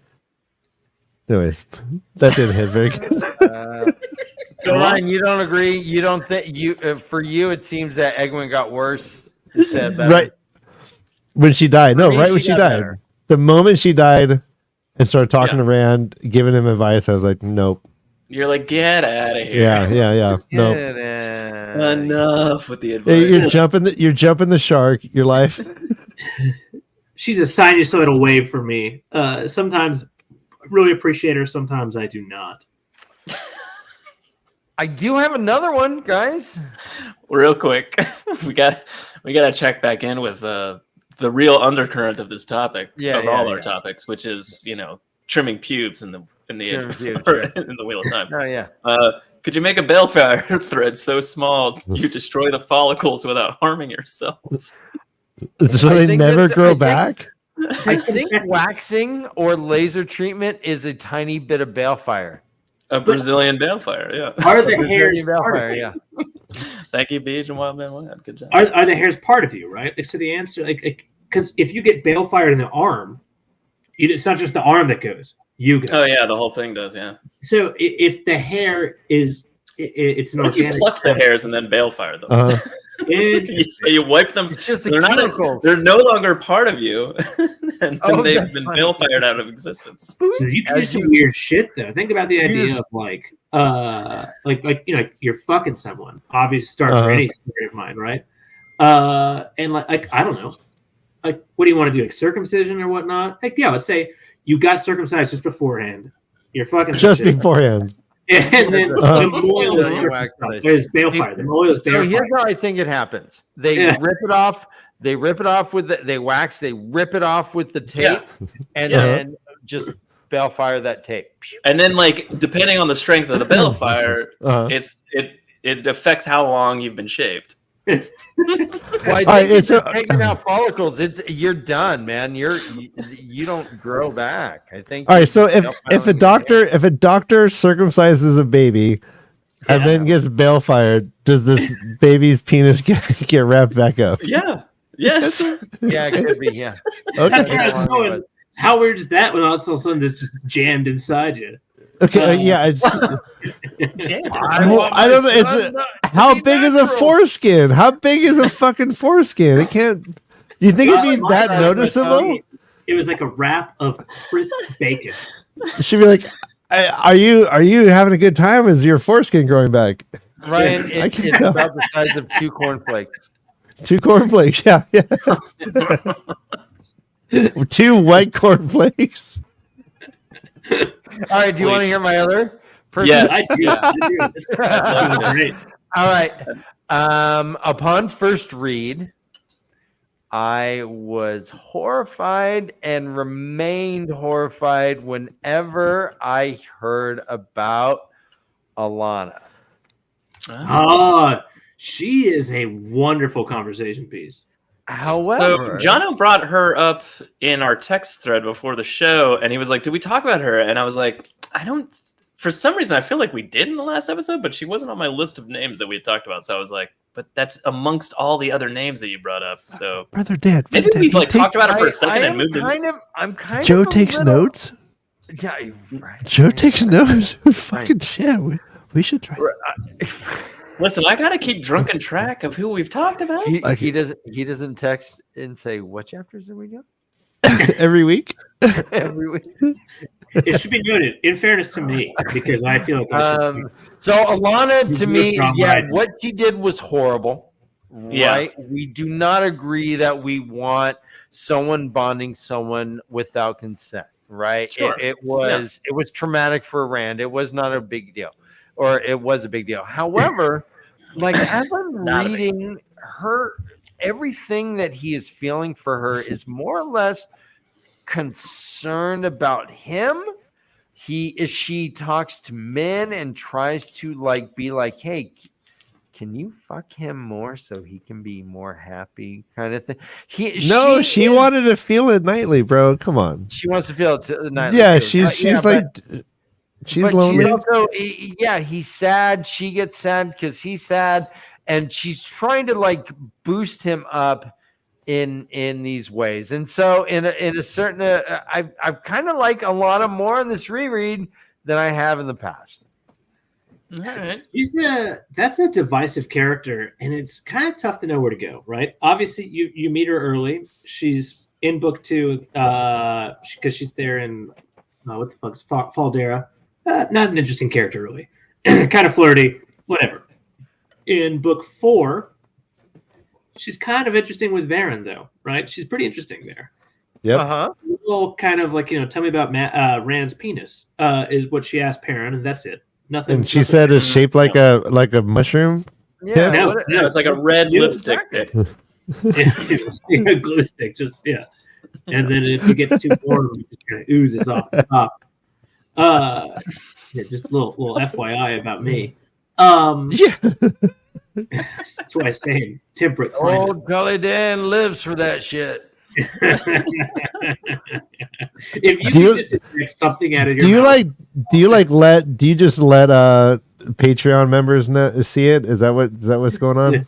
Anyways, that didn't hit very good. So Ryan, you don't agree? You don't think for you? It seems that Egwene got worse instead of better. Right when she died. No, right when she died. Better. The moment she died and started talking to Rand, giving him advice, I was like, nope. You're like, get out of here. Yeah. Nope. Enough with the advice. You're jumping the shark. Your life. She's a sinusoidal wave for me. Sometimes I really appreciate her. Sometimes I do not. I do have another one, guys. Real quick, we got to check back in with the real undercurrent of this topic our topics, which is trimming pubes in the in the Wheel of Time. Oh yeah. Could you make a balefire thread so small you destroy the follicles without harming yourself? So they never grow back? I think waxing or laser treatment is a tiny bit of balefire. A Brazilian balefire, yeah. Are the hairs balefire? Yeah. Thank you, Beach and Wild Man Lad. Good job. Are the hairs part of you, right? So the answer, because if you get balefire in the arm, it's not just the arm that goes. You go. Oh yeah, the whole thing does. Yeah. So if the hair is, it's an organic. You pluck the hairs and then balefire them. You wipe them. It's just they're no longer part of you, and they've been balefired out of existence. You can do some weird shit though. Think about the idea of like you're fucking someone. Obviously, start for any spirit of mine, right? And like I don't know, like what do you want to do? Like circumcision or whatnot? Like let's say you got circumcised just beforehand. You're fucking just beforehand. And then the oil is balefire. The oil is balefire. So here's how I think it happens. They rip it off. They rip it off with they wax. They rip it off with the tape, and then just balefire that tape. And then, like, depending on the strength of the balefire, it affects how long you've been shaved. Well, I think taking out follicles. You're done, man. You don't grow back. I think. All right. So if a doctor circumcises a baby and then gets balefire, does this baby's penis get wrapped back up? Yeah. Yes. Yeah, it could be. Yeah. Okay. How weird is that when all of a sudden it's just jammed inside you? Okay, It's. I don't know. How big is a foreskin? How big is a fucking foreskin? It can't. Do you think it'd be that noticeable? It was like a wrap of crisp bacon. She'd be like, "Are you having a good time? Is your foreskin growing back?" Ryan, it's about the size of 2 cornflakes. 2 cornflakes. Yeah. 2 white cornflakes. All right. Do you want to hear my other person? Yes. I do. That was great. All right. Upon first read, I was horrified and remained horrified whenever I heard about Alana. Oh, she is a wonderful conversation piece. However, So Jono brought her up in our text thread before the show, and he was like, "Did we talk about her?" And I was like, "I don't." For some reason, I feel like we did in the last episode, but she wasn't on my list of names that we had talked about. So I was like, "But that's amongst all the other names that you brought up." So Brother Dad. maybe we like talked about it for a second and moved. I'm kind Joe of takes notes. Yeah, right. Joe takes notes. Fucking shit. We should try. Listen, I gotta keep drunken track of who we've talked about. He doesn't text and say what chapters are we doing Every week. every week. It should be noted, in fairness to me, because I feel like So Alana, to me, yeah, Right. what she did was horrible. Yeah. Right? We do not agree that we want someone bonding someone without consent. Right? Sure. It was traumatic for Rand. It was not a big deal, or it was a big deal. However, like as I'm Not a big reading her, everything that he is feeling for her is more or less concerned about him. She talks to men and tries to like be like, hey, can you fuck him more so he can be more happy, kind of thing. She wanted to feel it nightly, bro. Come on. She wants to feel it nightly. Yeah, too. she's lonely. She's also, he's sad. She gets sad because he's sad, and she's trying to like boost him up in these ways. And so in a certain I kind of like Alana more in this reread than I have in the past. All right. That's a divisive character, and it's kind of tough to know where to go, right? Obviously, you meet her early. She's in book 2 because she's there in what the fuck's Faldera. Not an interesting character, really. Kind of flirty, whatever. In book 4, she's kind of interesting with Varen, though, right? She's pretty interesting there. Yep. Uh-huh. A little kind of like, tell me about Rand's penis is what she asked Perrin, and that's it. Nothing. And she said it's shaped like a mushroom. Yeah. No, what- No, it's like a red Yeah, lipstick. exactly. Yeah, a glue stick, just yeah. And then if it gets too warm, it just kind of oozes off the top. Yeah, just a little FYI about me. Yeah. That's why I say temperate climate. Old Gully Dan lives for that shit. If you Do you- could just take something out of your Do you mouth, do you just let Patreon members see it? Is that what's going on?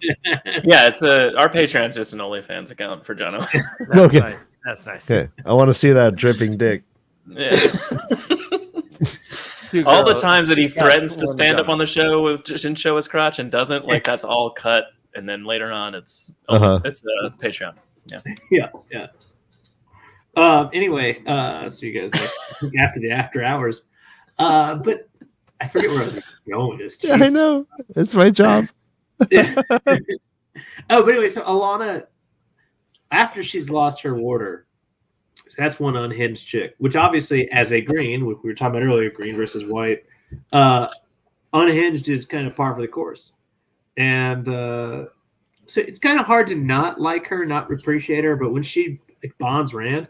Yeah, it's our Patreon's just an OnlyFans account for Jono. That's Okay. nice. That's nice. Okay. I want to see that dripping dick. Yeah. Two All the girls. times that he Yeah, threatens to one stand up done. on the show and show his crotch and doesn't, like that's all cut. And then later on, it's Patreon. yeah. Anyway, see you guys after the after hours. But I forget where I was going with this. Yeah, I know. It's my job. Oh, but anyway, so Alana, after she's lost her warder, that's one unhinged chick, which obviously, as a green, we were talking about earlier, green versus white, unhinged is kind of par for the course. And so it's kind of hard to not like her, not appreciate her, but when she like, bonds Rand,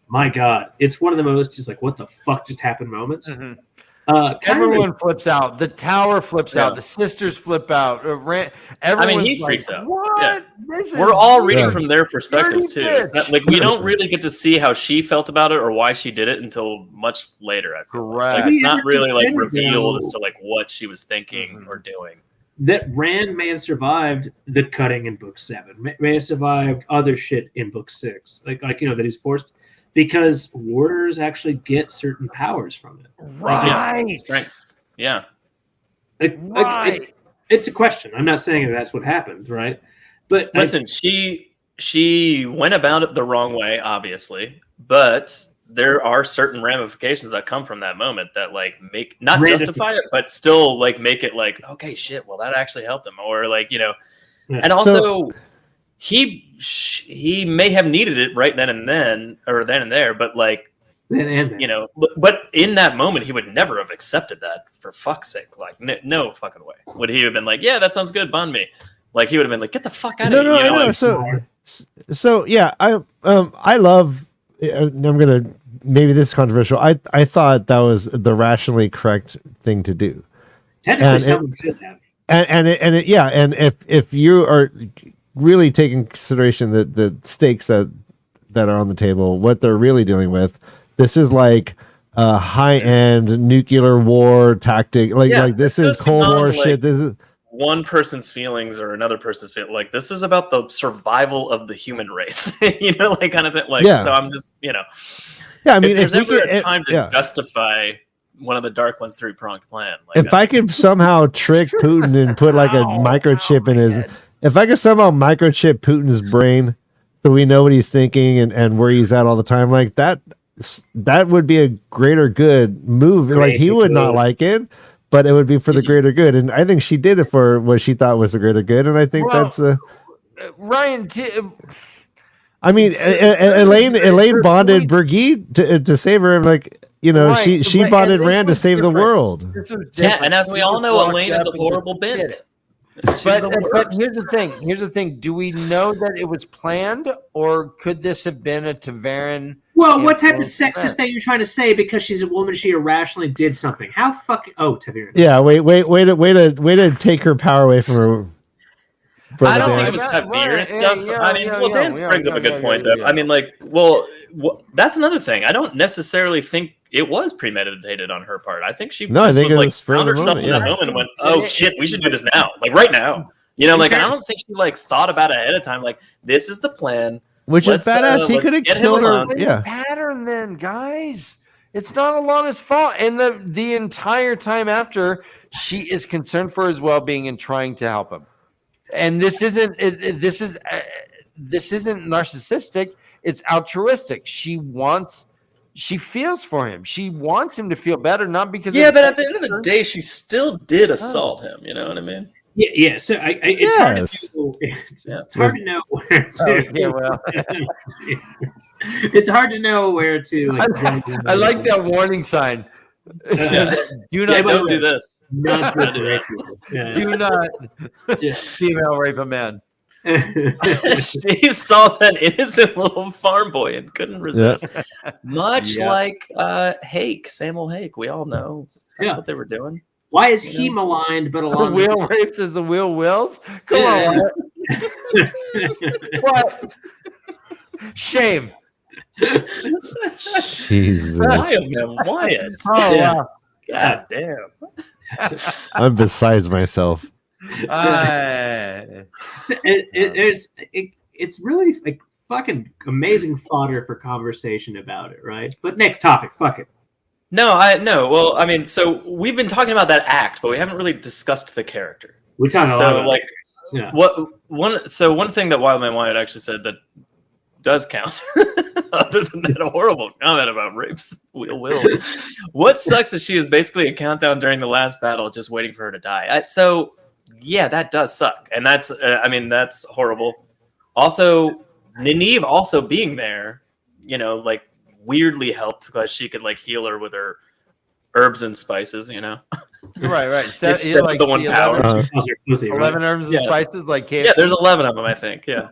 my God, it's one of the most just like, what the fuck just happened moments. Mhm. Kind of Everyone flips out. The tower flips out. The sisters flip out. Everyone's he like, freaks out. What? Yeah. This We're is all reading Yeah. from their perspectives too. Dirty It's not, like we don't really get to see how she felt about it or why she did it until much later. I feel like. Correct. Like, it's Yeah, not really like percent revealed though. as to like what she was thinking Mhm. or doing. that Rand may have survived the cutting in book 7, may have survived other shit in book 6, like that he's forced because warders actually get certain powers from it. Right. Strength. Yeah. Like, it's a question. I'm not saying that that's what happened, right? But Listen, she went about it the wrong way, obviously, but there are certain ramifications that come from that moment that like make not Random- justify it, but still like make it like, okay, shit, well that actually helped him, or like Yeah. and also he may have needed it right then and there, but like, you know, but in that moment, he would never have accepted that, for fuck's sake. Like, no fucking way would he have been like, yeah, that sounds good, bond me. Like, he would have been like, get the fuck out of here. You know, I know. So yeah, I love. I'm gonna, maybe this is controversial. I thought that was the rationally correct thing to do. Technically, someone should have. And if you are really taking consideration the stakes that are on the table, what they're really dealing with, this is like a high-end nuclear war tactic. Like this is Cold War shit. This is one person's feelings or another person's feelings. Like, this is about the survival of the human race, you know, like, kind of thing. Like, so I'm just, you know, I mean, if there's ever a time to justify one of the Dark One's three-pronged plan, like, if I could somehow trick Putin and put like a microchip in his, if I could somehow microchip Putin's brain so we know what he's thinking and where he's at all the time, like that would be a greater good move. Like, he would not like it, but it would be for the greater good. And I think she did it for what she thought was the greater good. And I think that's Ryan. I mean, Elaine bonded Brigitte to save her. Like, you know, she bonded Rand to save the world. Yeah, and as we all know, Elaine is a horrible bint. But here's the thing. Do we know that it was planned, or could this have been a Taverin? Well, what type of sexist thing you're trying to say? Because she's a woman, she irrationally did something. How fucking Taverin? Yeah, way to take her power away from her. I don't think it was Taverin stuff. I mean, Dan brings up a good point, though. I mean, like, that's another thing. I don't necessarily think it was premeditated on her part. I think she was like, found herself in that moment and went, "Oh shit, we should do this now, like right now." You know, like, I don't think she like thought about it ahead of time. Like, this is the plan. Which is badass. He could have killed her. Yeah. Pattern then, guys. It's not Alana's fault. And the entire time after, she is concerned for his well-being and trying to help him. And this isn't narcissistic. It's altruistic. She feels for him. She wants him to feel better, not because. Yeah, but at the end of the day, she still did assault him. You know what I mean? Yeah. So it's hard to know. It's hard to know where to. It's hard to know where to. Like, I like that warning sign. Don't do this. Not do not female rape a man. She saw that innocent little farm boy and couldn't resist. Much like Samuel Hake. We all know that's what they were doing. Why is he maligned but along Will rapes as the Will wills? Come on. What? Shame. Jesus. Wyatt. Oh, wow. God damn. I'm besides myself. It's really like fucking amazing fodder for conversation about it, right? But next topic, fuck it. No. Well, I mean, so we've been talking about that act, but we haven't really discussed the character. We talked a lot about one thing that Wildman Wyatt actually said that does count, other than that horrible comment about rapes wills. What sucks is she is basically a countdown during the last battle, just waiting for her to die. So yeah, that does suck, and that's that's horrible. Also, Nynaeve also being there, you know, like, weirdly helped because she could like heal her with her herbs and spices, you know. Right. So it's like the one power. 11 herbs and spices, like KFC. Yeah, there's 11 of them, I think. Yeah.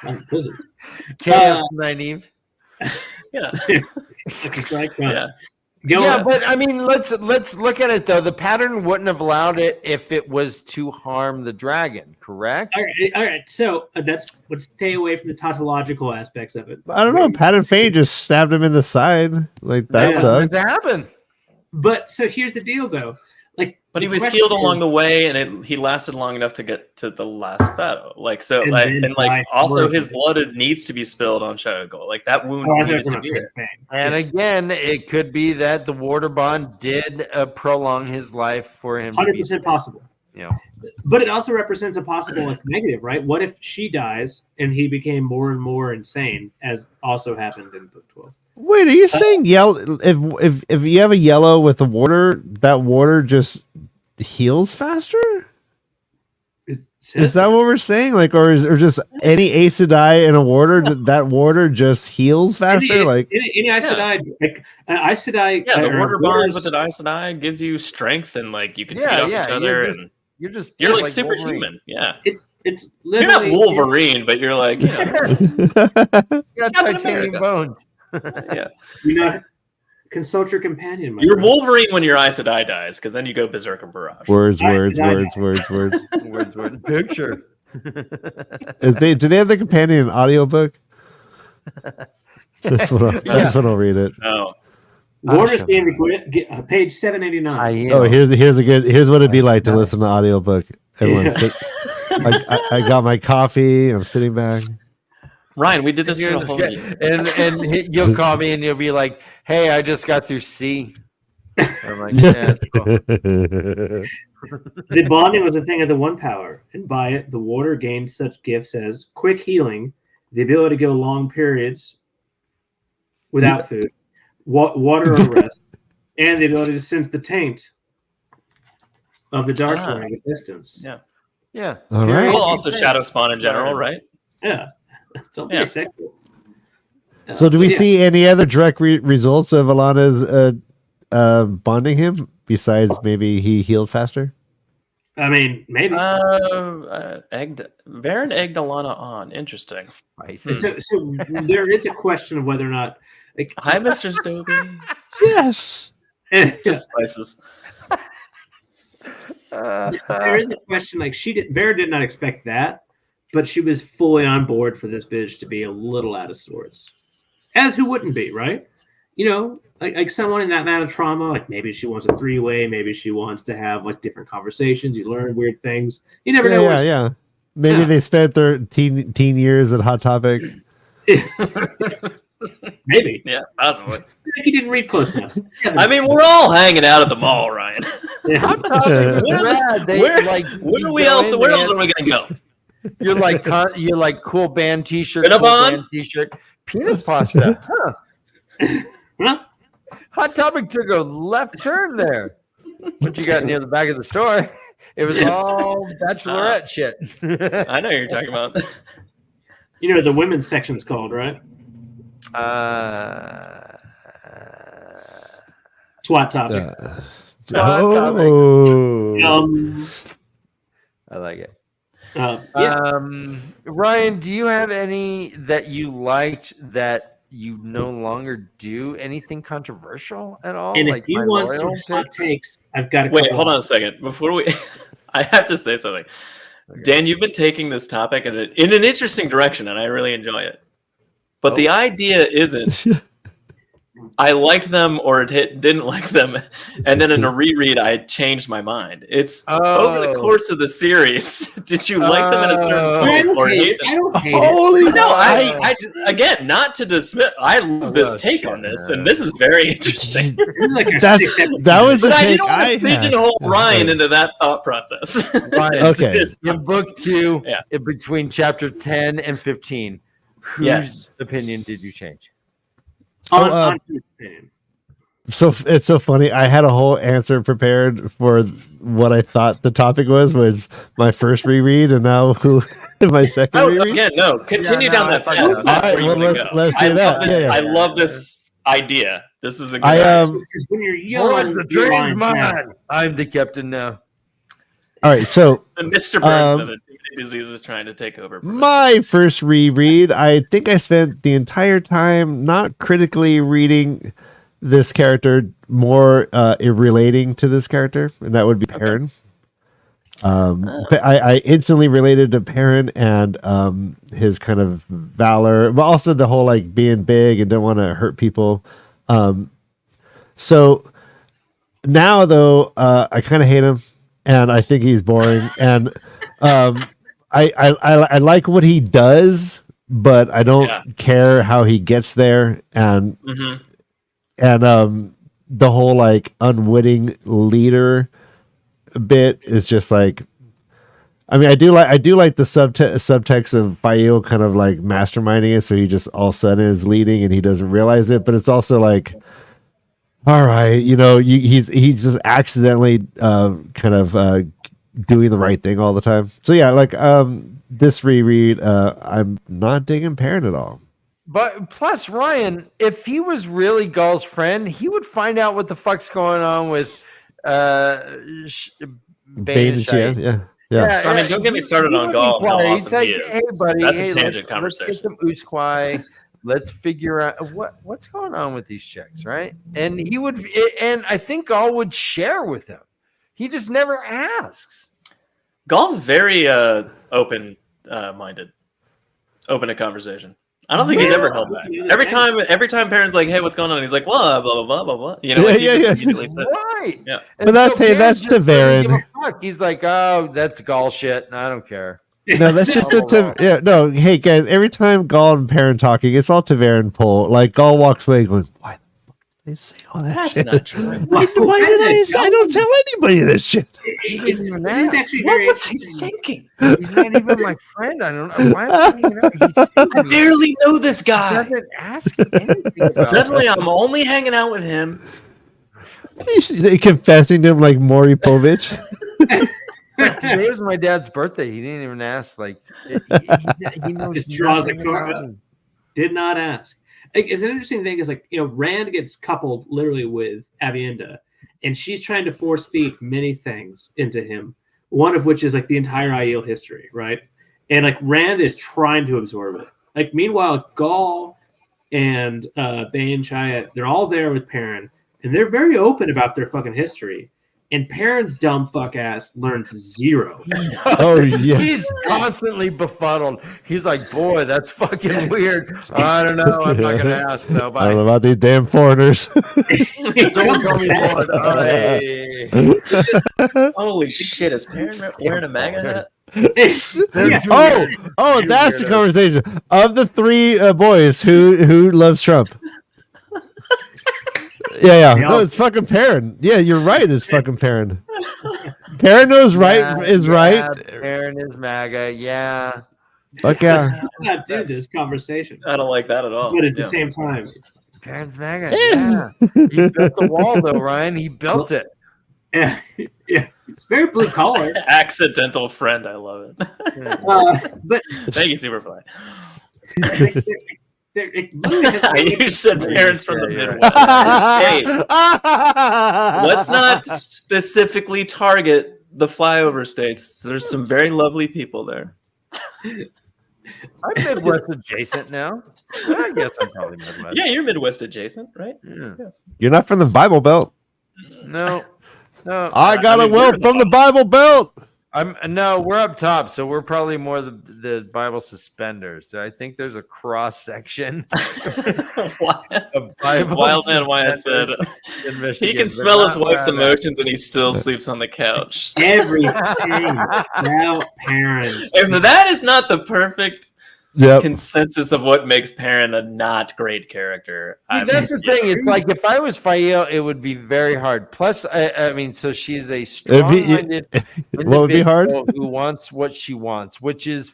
KFC, Nynaeve. Yeah. But I mean, let's look at it though. The pattern wouldn't have allowed it if it was to harm the dragon, correct? All right. So let's stay away from the tautological aspects of it. I don't know. Pattern Faye just stabbed him in the side. Like, that sucked. That happened. But so here's the deal, though. Like, but he was healed along the way, and he lasted long enough to get to the last battle. Like, so, also his blood needs to be spilled on Shadowghoul. Like, that wound needed to be there. And again, it could be that the Warder Bond did prolong his life for him. 100% possible. Yeah. But it also represents a possible like negative, right? What if she dies and he became more and more insane, as also happened in Book 12? Wait, are you saying yellow? If you have a yellow with the water, that water just heals faster? Is that what we're saying? Like, or just any Aes Sedai in a warder? That warder just heals faster. Any Aes Sedai, like Aes Sedai. Yeah, the warder bond with an Aes Sedai gives you strength, and like you can feed off each other, you're like superhuman. Yeah, it's you're not literally Wolverine, but you're like, you got titanium bones. Yeah, you're not. Consult your companion. You're Wolverine when your Aes Sedai dies, because then you go berserker barrage. Words. Picture. Do they have the companion audiobook? That's what I'll read it. No. Warder Stanley, page 789. Oh, here's what it'd be like to listen to audiobook. Everyone I got my coffee. I'm sitting back. Ryan, we did this for the whole year. And you'll call me and you'll be like, "Hey, I just got through C." I'm like, "Yeah, that's cool." The bonding was a thing of the one power, and by it, the warder gained such gifts as quick healing, the ability to go long periods without food, water or rest, and the ability to sense the taint of the dark one at a distance. Yeah. All right. Well, also shadow spawn in general, right? Yeah. Don't be sexual. So, do we see any other direct results of Alana's bonding him besides maybe he healed faster? I mean, maybe. Varen egged Alana on. Interesting. So there is a question of whether or not. Like, hi, Mr. Stobie. Yes. Just spices. There is a question. Like Varen did not expect that. But she was fully on board for this bitch to be a little out of sorts. As who wouldn't be, right? You know, like someone in that amount of trauma, like maybe she wants a three-way, maybe she wants to have like different conversations. You learn weird things. You never know. Yeah. Maybe they spent their teen years at Hot Topic. Maybe. Yeah, possibly. You didn't read close enough. I mean, we're all hanging out at the mall, Ryan. Hot Topic is rad. Where else are we gonna go? You're like cool band T-shirt, penis pasta. Huh? Hot Topic took a left turn there. Once you got near the back of the store, it was all bachelorette shit. I know what you're talking about. You know the women's section's called, right? Twat Topic. I like it. Yeah. Ryan, do you have any that you liked that you no longer do? Anything controversial at all? And if you want some hot takes, I've got to wait. Hold on a second before we. I have to say something. Okay. Dan, you've been taking this topic in an interesting direction, and I really enjoy it. But the idea isn't I liked them or didn't like them, and then in a reread I changed my mind. It's over the course of the series. Did you like them at a certain point or hate them? I don't hate Holy it. No, I again, not to dismiss. I love this take on this, and this is very interesting. That was the take I had. Pigeonhole Ryan into that thought process. Ryan, okay. In book 2, in between chapter 10 and 15, whose opinion did you change? On So it's so funny. I had a whole answer prepared for what I thought the topic was my first reread, and now my second reread. Yeah, no, continue down that path. All right, well, let's do that. I love this idea. This is a good idea. When you're young, the train's mine. I'm the captain now. All right, so Mr. Burnsmith, the disease is trying to take over. My first reread, I think I spent the entire time not critically reading this character, more relating to this character, and that would be Perrin. I instantly related to Perrin and his kind of valor, but also the whole like being big and don't want to hurt people. So now though, I kind of hate him. And I think he's boring. And I like what he does, but I don't care how he gets there. And the whole like unwitting leader bit is just like, I mean, I do like the subtext of Baio kind of like masterminding it, so he just all of a sudden is leading and he doesn't realize it. But it's also like, all right, he's just accidentally kind of doing the right thing all the time. So yeah, like this reread, I'm not digging Perrin at all. But plus, Ryan, if he was really Gull's friend, he would find out what the fuck's going on with Bane and Shite. Yeah. I mean, don't get me started on Gull and how awesome he is. Hey, buddy, That's a tangent conversation. Let's get some Usquai. Let's figure out what's going on with these chicks, right? And he would, and I think Gull would share with him. He just never asks. Gull's very open-minded, open to conversation. I don't think he's ever held back. Every time Perrin's like, "Hey, what's going on?" He's like, "Blah blah blah blah blah." You know, Yeah, he just yeah. immediately says, Right. Yeah. And But that's Perrin that's just doesn't tWoTcast. give a fuck. He's like, "Oh, that's Gull shit. I don't care." No, that's just yeah. No, hey guys, every time Gull and Perrin talking, it's all tWoTcast pull. Like Gull walks away going, "Why they say all that That's shit? not true. Why did I don't tell anybody this shit." He's actually What very was I interesting. thinking? He's not even my friend. I don't know why. Am I hanging out? I barely know this He guy. doesn't ask anything. About Suddenly, I'm only hanging out with him. They confessing to him like Maury Povich. Today was my dad's birthday. He didn't even ask. Like he knows Just draws a nothing card. about me. Did not ask. Like, it's an interesting thing. Is like, you know, Rand gets coupled literally with Avienda, and she's trying to force feed many things into him. One of which is like the entire Aiel history, right? And like Rand is trying to absorb it. Like meanwhile, Gull and Bane, Chiat, they're all there with Perrin, and they're very open about their fucking history. And Perrin's dumb fuck ass learns zero. Oh yeah. He's constantly befuddled. He's like, boy, that's fucking weird. I don't know. I'm not gonna ask I don't know nobody. about these damn foreigners. Someone call me bored. Oh, hey. Holy shit! Is Perrin wearing a MAGA hat? Yeah. Oh, that's the conversation. Of the three boys, who loves Trump? Yeah. No, it's fucking Perrin. Yeah, you're right. It's fucking Perrin. Perrin knows is right. Perrin is MAGA. Yeah. Fuck yeah. Let's not do this conversation. I don't like that at all. But at the Yeah. same time, Perrin's MAGA. Yeah. He built the wall, though, Ryan. He built it. yeah, it's very blue collar. Accidental friend, I love it. But Thank you, Superfly. it literally has- You said parents from the Yeah, you're Midwest. Hey, let's not specifically target the flyover states. There's some very lovely people there. I'm Midwest adjacent now. I guess I'm probably Midwest. Yeah, you're Midwest adjacent, right? Yeah. You're not from the Bible Belt. No. I got a wealth from the Bible Belt. No, we're up top, so we're probably more the Bible suspenders. So I think there's a cross section of Bible Wild Man Wyatt said suspenders in he Michigan, can but smell his not wife's where I'm at. emotions and he still sleeps on the couch. everything about parents. If that is not the perfect Yep. consensus of what makes Perrin a not great character. See, that's the thing. It's like if I was Fael, it would be very hard. Plus, I mean, so she's a strong-minded What would be hard? individual who wants what she wants, which is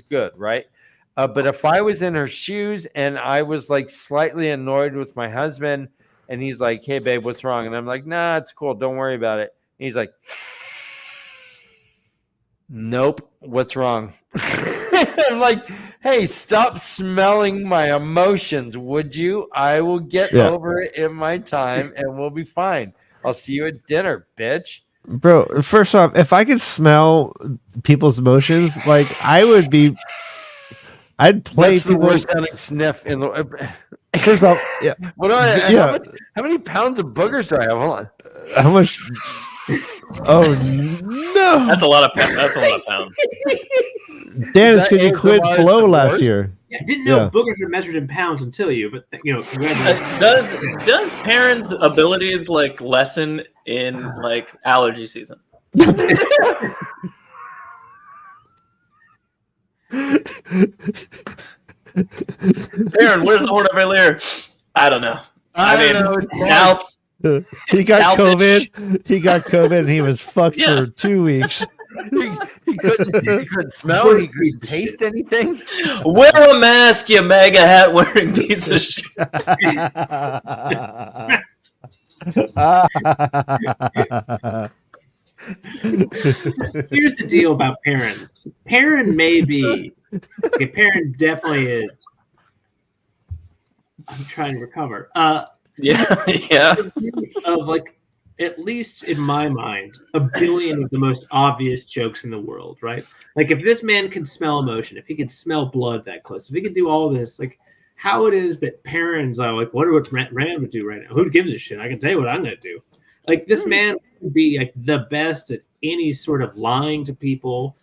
good, right? But if I was in her shoes and I was like slightly annoyed with my husband, and he's like, "Hey, babe, what's wrong?" and I'm like, "Nah, it's cool. Don't worry about it." And he's like, "Nope, what's wrong?" I'm like, "Hey, stop smelling my emotions, would you? I will get over it in my time, and we'll be fine. I'll see you at dinner, bitch." Bro, first off, if I could smell people's emotions, like I'd play That's the people. worst sounding sniff in the. First off, yeah. What do I? Yeah. How many pounds of boogers do I have? Hold on. How much? Oh no! That's a lot of pounds. Dan, Is it's that because you quit ASMR blow to last worse? year. Yeah, I didn't know Yeah. boogers were measured in pounds until you, but congratulations. Does Perrin's abilities like lessen in like allergy season? Perrin, where's the horn of Valir? I don't know. I mean, now He got Selfish. COVID. He got COVID, and he was fucked Yeah. for 2 weeks. He couldn't smell. He couldn't taste anything. wear a mask, you MAGA hat wearing piece of shit. Here's the deal about Perrin. Perrin may be. Okay, Perrin definitely is. I'm trying to recover. Yeah. Of like, at least in my mind, a billion of the most obvious jokes in the world, right? Like, if this man can smell emotion, if he can smell blood that close, if he can do all this, like, how it is that Perrin's like, what would Rand would do right now? Who gives a shit? I can tell you what I'm going to do. Like, this man would be like the best at any sort of lying to people,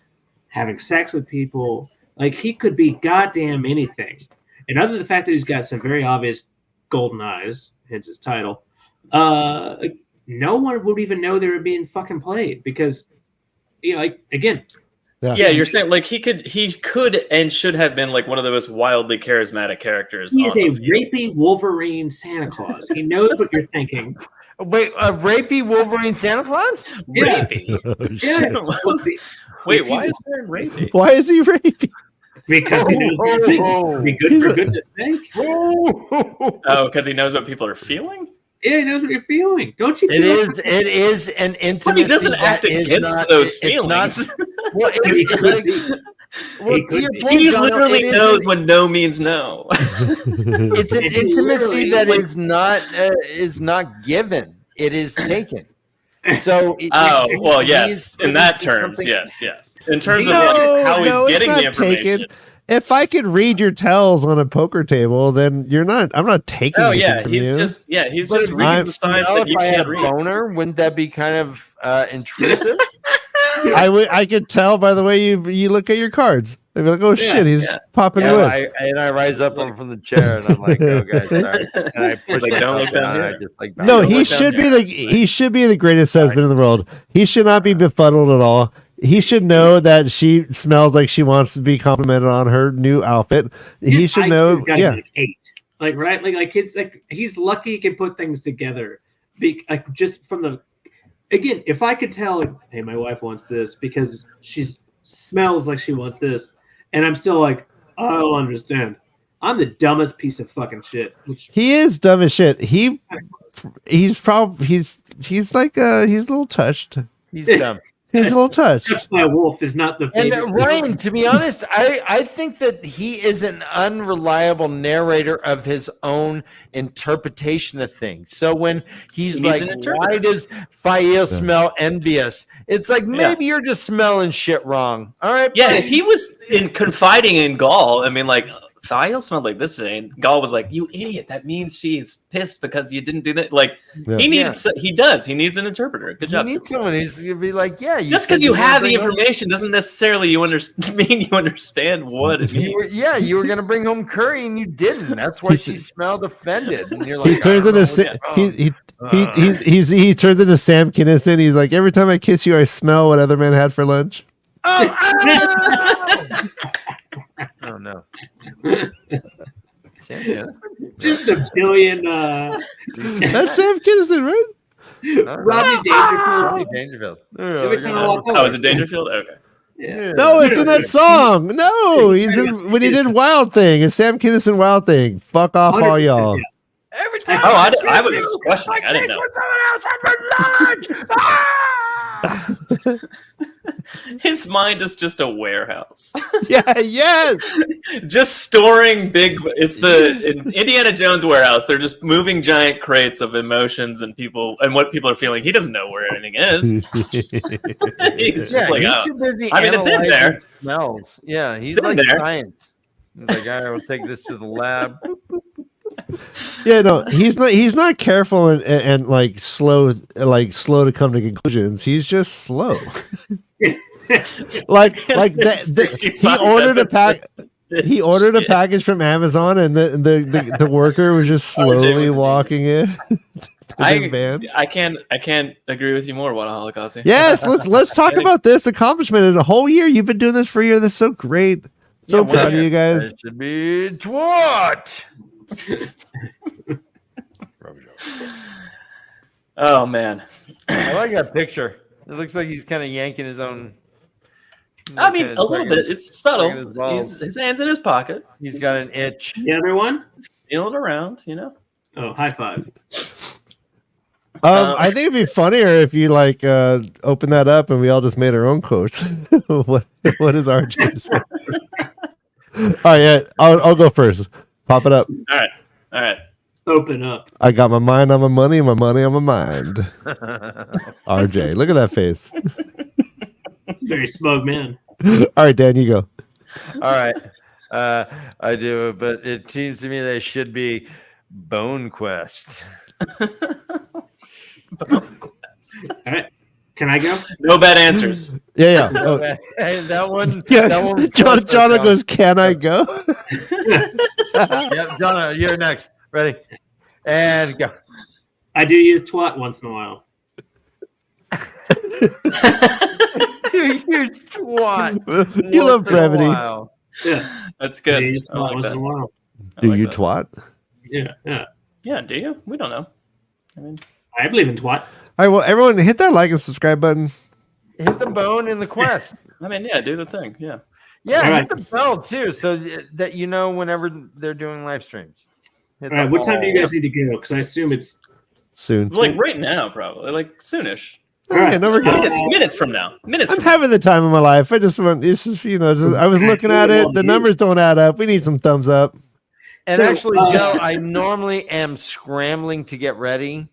having sex with people. Like, he could be goddamn anything. And other than the fact that he's got some very obvious golden eyes, hence his title, no one would even know they were being fucking played because, like, again. Yeah, you're saying like he could and should have been like one of the most wildly charismatic characters. He is a rapey Wolverine Santa Claus. He knows what you're thinking. Wait, a rapey Wolverine Santa Claus? Yeah. Rapey. Yeah. Wait, why is Perrin rapey? Why is he rapey? Because he knows what you're thinking. Be good for goodness sake. Oh, because he knows what people are feeling? Yeah, he knows what you're feeling. Don't you? It is an intimacy. But he doesn't act against those feelings. Well, He literally knows when no means no. It's an intimacy that is not given. It is taken. So, yes. In that terms, yes. In terms of how he's getting the information. If I could read your tells on a poker table, then I'm not taking. Oh yeah, from he's you. just he's just reading the signs that you can't read. Boner, wouldn't that be kind of intrusive? I could tell by the way you look at your cards. I'd be like, oh shit, he's popping away. I rise up from the chair and I'm like, oh guys, sorry. And I push don't look down here. No, he should be the greatest husband in the world. He should not be befuddled at all. He should know that she smells like she wants to be complimented on her new outfit. He should know. Yeah. Like 8. Like, right? Like it's like he's lucky he can put things together. Like, just from the, again, if I could tell, like, hey, my wife wants this because she smells like she wants this, and I'm still like, I'll understand. I'm the dumbest piece of fucking shit. He is dumb as shit. He's like he's a little touched. He's dumb. He's a little touched. Just my wolf is not the favorite. And Ryan, to be honest, I think that he is an unreliable narrator of his own interpretation of things. So when he's like, why does Fael smell envious? It's like, maybe you're just smelling shit wrong. All right. Yeah, if he was confiding in Gaul, I mean, like, Fael smelled like this today, and Gaul was like, "You idiot! That means she's pissed because you didn't do that." Like, he needs an interpreter. Good job. He needs someone who's gonna be like, "Yeah." Just because you have the information doesn't necessarily mean you understand what it means. You were gonna bring home curry and you didn't. That's why she smelled offended. And you're like, he turns into he turns into Sam Kinison. He's like, every time I kiss you, I smell what other men had for lunch. Oh no. Just a billion. That's Sam Kinison, right? Rodney Dangerfield. Oh, is it Dangerfield? Okay. Yeah. No, it's in that song. No, he's in when he did Wild Thing. It's Sam Kinison Wild Thing. Fuck off, all y'all. Every time I was questioning. I didn't know. Someone else had for lunch. His mind is just a warehouse. Yeah, yes. Just storing it's the Indiana Jones warehouse. They're just moving giant crates of emotions and people and what people are feeling. He doesn't know where anything is. He's just like, he's too busy. I mean, it's in there. Smells. Yeah, he's It's like in there. science. He's like, all right, we'll take this to the lab. Yeah, no, he's not careful and like slow to come to conclusions. He's just slow. like he ordered a package from Amazon and the worker was just slowly walking in. I can't agree with you more, Holocaust. Yes, let's talk about this accomplishment. In a whole year, you've been doing this for a year. This is so great. So proud of you guys. It should be twat. Oh man, I like that picture. It looks like he's kind of yanking his own. I mean, a little bit. It's subtle. His hand's in his pocket. He's got an itch. The other one? Feeling around, you know. Oh, high five. I think it'd be funnier if you like open that up and we all just made our own quotes. what does RJ say? All right, yeah, I'll go first. Pop it up. All right. Open up. I got my mind on my money and my money on my mind. RJ, look at that face. Very smug man. All right, Dan, you go. All right. I do, but it seems to me they should be Bone Quest. All right. Can I go? No bad answers. Yeah. Oh. Hey, that one. Yeah. That one. John goes, "Can I go?" Yep, Jono, you're next. Ready? And go. I do use twat once in a while. Dude, you're twat. You love Once in a brevity. while. Yeah. That's I good. use I twat like once that. in a while. I Do like you that. twat? Yeah. Yeah, do you? We don't know. I mean, I believe in twat. All right, well, everyone, hit that like and subscribe button. Hit the bone in the quest. yeah, do the thing. Yeah. Yeah, All hit right. the bell too, so that you know whenever they're doing live streams. Hit All right. the What time do you bell. guys need to go? Because I assume it's Soon. Like right now, probably. Like soonish. All right, no, we're good. Minutes from now. Minutes I'm from now. having the time of my life. I just want, it's just, I was looking at it. The numbers don't add up. We need some thumbs up. And So, actually, Joe, I normally am scrambling to get ready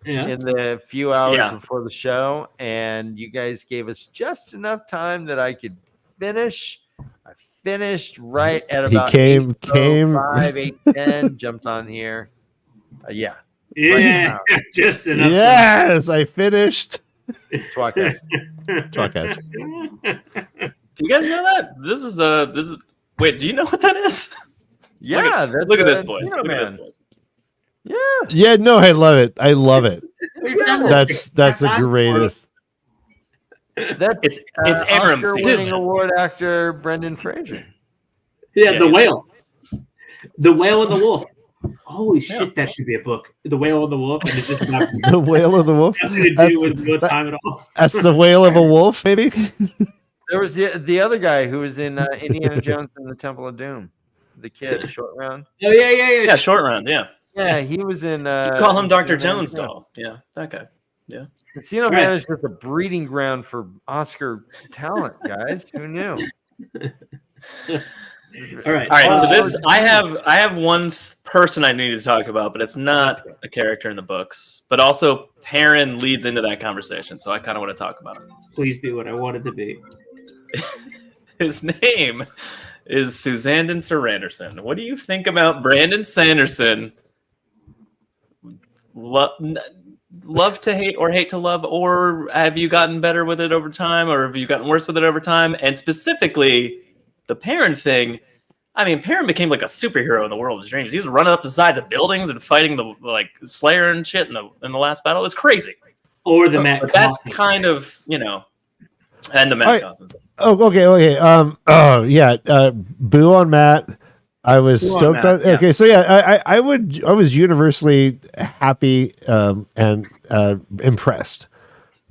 yeah. in the few hours Yeah. before the show, and you guys gave us just enough time that I could finish. I finished right at He about came- 8:05, 8:10, jumped on here. Yeah, Yeah. Just enough. Yes, I finished. Twatcast. Podcast. Do you guys know that? This is wait, do you know what that is? Yeah, that's Look at this, boys. Jono Look at this, Man. boys. Yeah, Yeah, no, I love it. I love it. Yeah. That's the greatest. that's It's Aram season. Oscar-winning award actor Brendan Fraser. Yeah, Yeah, the he's- whale. The whale and the wolf. Holy shit, that should be a book. The whale and the wolf, and it's just not The whale of the wolf. nothing to do That's- with no time at all. That's the whale of a wolf, maybe. There was the other guy who was in Indiana Jones and the Temple of Doom, the kid, short round. Oh yeah. Yeah, short round, yeah. Yeah, he was in. Call him Dr. Encino Jones Man. doll. Yeah, that guy. Encino Right. Man is just a breeding ground for Oscar talent, guys. Who knew? All right. All right, so Uh, this I have one person I need to talk about, but it's not a character in the books. But also Perrin leads into that conversation, so I kind of want to talk about him. Please be what I want it to be. His name is Suzanne Saranderson. What do you think about Brandon Sanderson? Love to hate or hate to love, or have you gotten better with it over time, or have you gotten worse with it over time? And specifically, the Perrin thing. I mean, Perrin became like a superhero in the world of his dreams. He was running up the sides of buildings and fighting the Slayer and shit in the last battle. It was crazy. Or the Matt. But that's Coffin. kind of and the Matt All right. Coffin thing. Oh, okay. Oh, yeah. Boo on Matt. I was Boo on stoked Matt, on. yeah. Okay, so yeah, I was universally happy and impressed,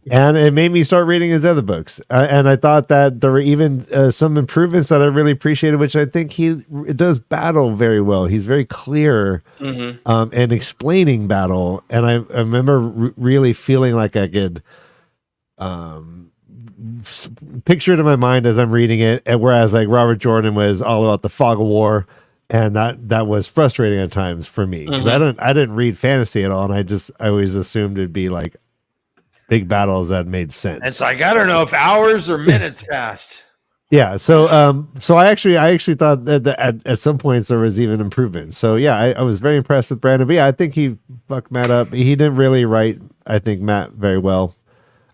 and it made me start reading his other books. And I thought that there were even some improvements that I really appreciated, which I think he does battle very well. He's very clear and explaining battle, and I remember really feeling like I could. Picture it in my mind as I'm reading it, and whereas like Robert Jordan was all about the fog of war, and that was frustrating at times for me because I didn't read fantasy at all, and I always assumed it'd be like big battles that made sense. And so I don't know if hours or minutes passed. Yeah, so I actually thought that at some points there was even improvement. So yeah, I was very impressed with Brandon. But yeah, I think he fucked Matt up. He didn't really write, I think, Matt very well.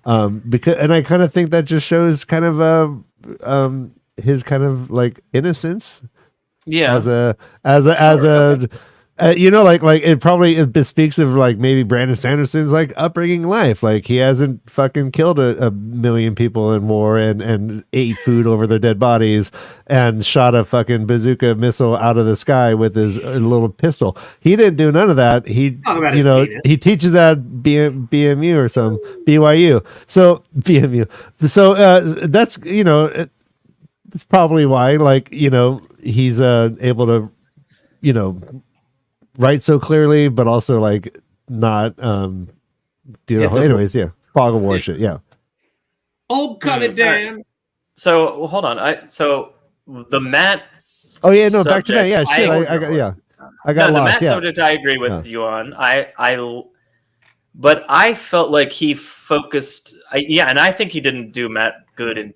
And I kind of think that just shows kind of his kind of like innocence Yeah. as a like it bespeaks of like maybe Brandon Sanderson's like upbringing in life. Like he hasn't fucking killed a million people in war and ate food over their dead bodies and shot a fucking bazooka missile out of the sky with his little pistol. He didn't do none of that. He Talk about his penis. he teaches at BMU or some BYU. So BMU. So that's that's probably why he's able to write so clearly, but also like not do the whole. Anyways, yeah, fog of war shit. Yeah. Oh, cut it down. So hold on. So the Matt. Oh yeah, no, back to that. subject, Yeah, shit. I got I got no, the lost. Matt Yeah. subject I agree with you on. But I felt like he focused. And I think he didn't do Matt good in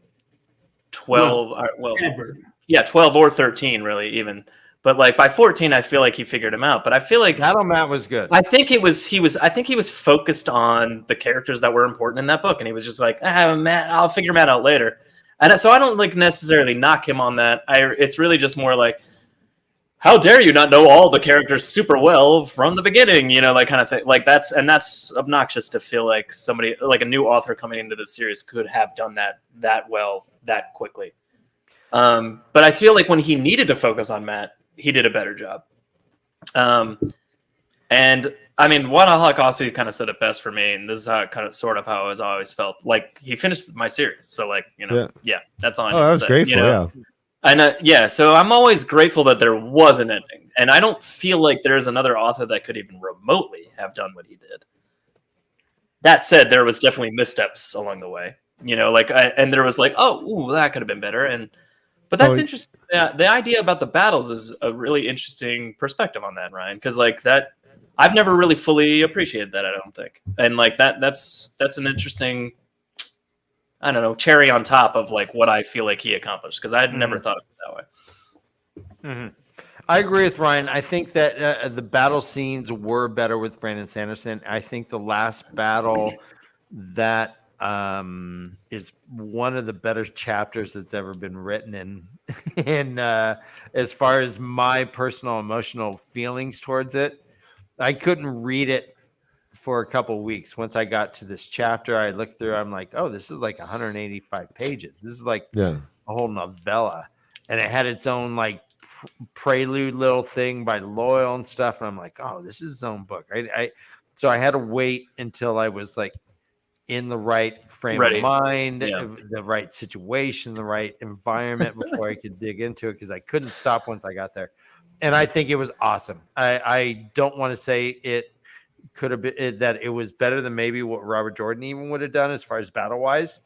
12. Ever. 12 or 13, really, even. But like by 14, I feel like he figured him out. But I feel like Battle Matt was good. I think he was focused on the characters that were important in that book, and he was just like, Matt, I'll figure Matt out later. And so I don't like necessarily knock him on that. It's really just more like, how dare you not know all the characters super well from the beginning, like kind of thing. Like that's obnoxious to feel like somebody like a new author coming into the series could have done that well that quickly. But I feel like when he needed to focus on Matt, he did a better job. And I mean, Wadahawk also kind of said it best for me, and this is how kind of sort of how I always felt. Like he finished my series, so like that's all I need that to was say, grateful. Yeah. And so I'm always grateful that there was an ending, and I don't feel like there's another author that could even remotely have done what he did. That said, there was definitely missteps along the way, and there was like, that could have been better, but that's interesting. Yeah, the idea about the battles is a really interesting perspective on that, Ryan, because like that, I've never really fully appreciated that. I don't think, and like that's an interesting, I don't know, cherry on top of like what I feel like he accomplished, because I had never thought of it that way. Mm-hmm. I agree with Ryan. I think that the battle scenes were better with Brandon Sanderson. I think the last battle that is one of the better chapters that's ever been written. And as far as my personal emotional feelings towards it, I couldn't read it for a couple of weeks. Once I got to this chapter, I looked through, I'm like, oh, this is like 185 pages. This is like a whole novella. And it had its own like prelude little thing by Loyal and stuff. And I'm like, oh, this is its own book. So I had to wait until I was like in the right frame of mind, the right situation, the right environment before I could dig into it, because I couldn't stop once I got there. And I think it was awesome. I don't want to say it could have been that it was better than maybe what Robert Jordan even would have done as far as battle wise,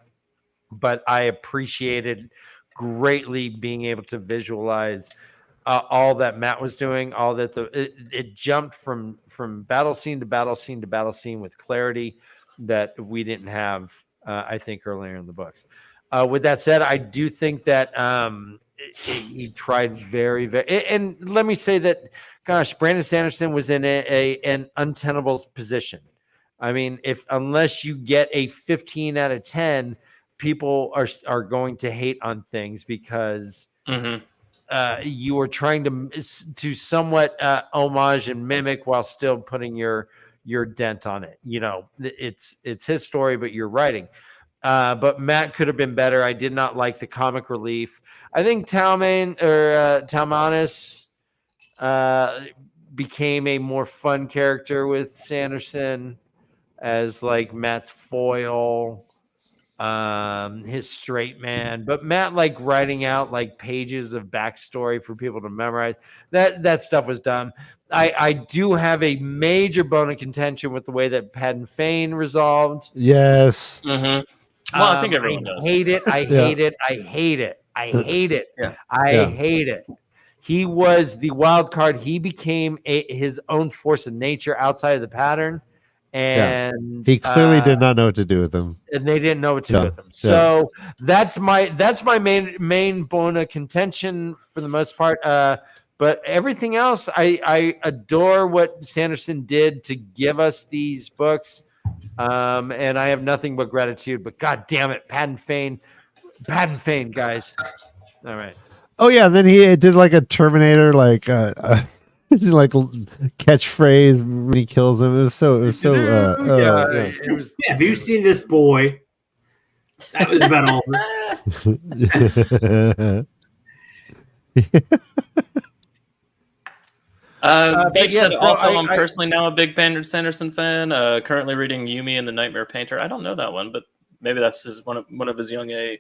but I appreciated greatly being able to visualize all that Matt was doing, all that it jumped from battle scene to battle scene to battle scene with clarity that we didn't have, I think, earlier in the books. With that said, I do think that he tried very, very, and let me say that, gosh, Brandon Sanderson was in an untenable position. I mean, unless you get a 15 out of 10, people are going to hate on things because you are trying to somewhat homage and mimic while still putting your dent on it. It's his story, but you're writing. But Matt could have been better. I did not like the comic relief. I think Talmanis became a more fun character with Sanderson as like Matt's foil, his straight man. But Matt like writing out like pages of backstory for people to memorize. That stuff was dumb. I do have a major bone of contention with the way that Padden Fane resolved. Yes. Mm-hmm. Well, I think everyone does. Hate it. I hate it. I hate it. I hate it. I hate it. He was the wild card. He became his own force of nature outside of the pattern. And he clearly did not know what to do with them. And they didn't know what to do with them. So that's my main bone of contention for the most part. But everything else, I adore what Sanderson did to give us these books. And I have nothing but gratitude. But God damn it, Padden Fane, guys. All right. Oh yeah, then he did like a Terminator like like catchphrase when he kills him. It was so it was. Have you seen this boy? That was about all. Beach said also, I'm personally now a big Brandon Sanderson fan. Currently reading Yumi and the Nightmare Painter. I don't know that one, but maybe that's one of his young A.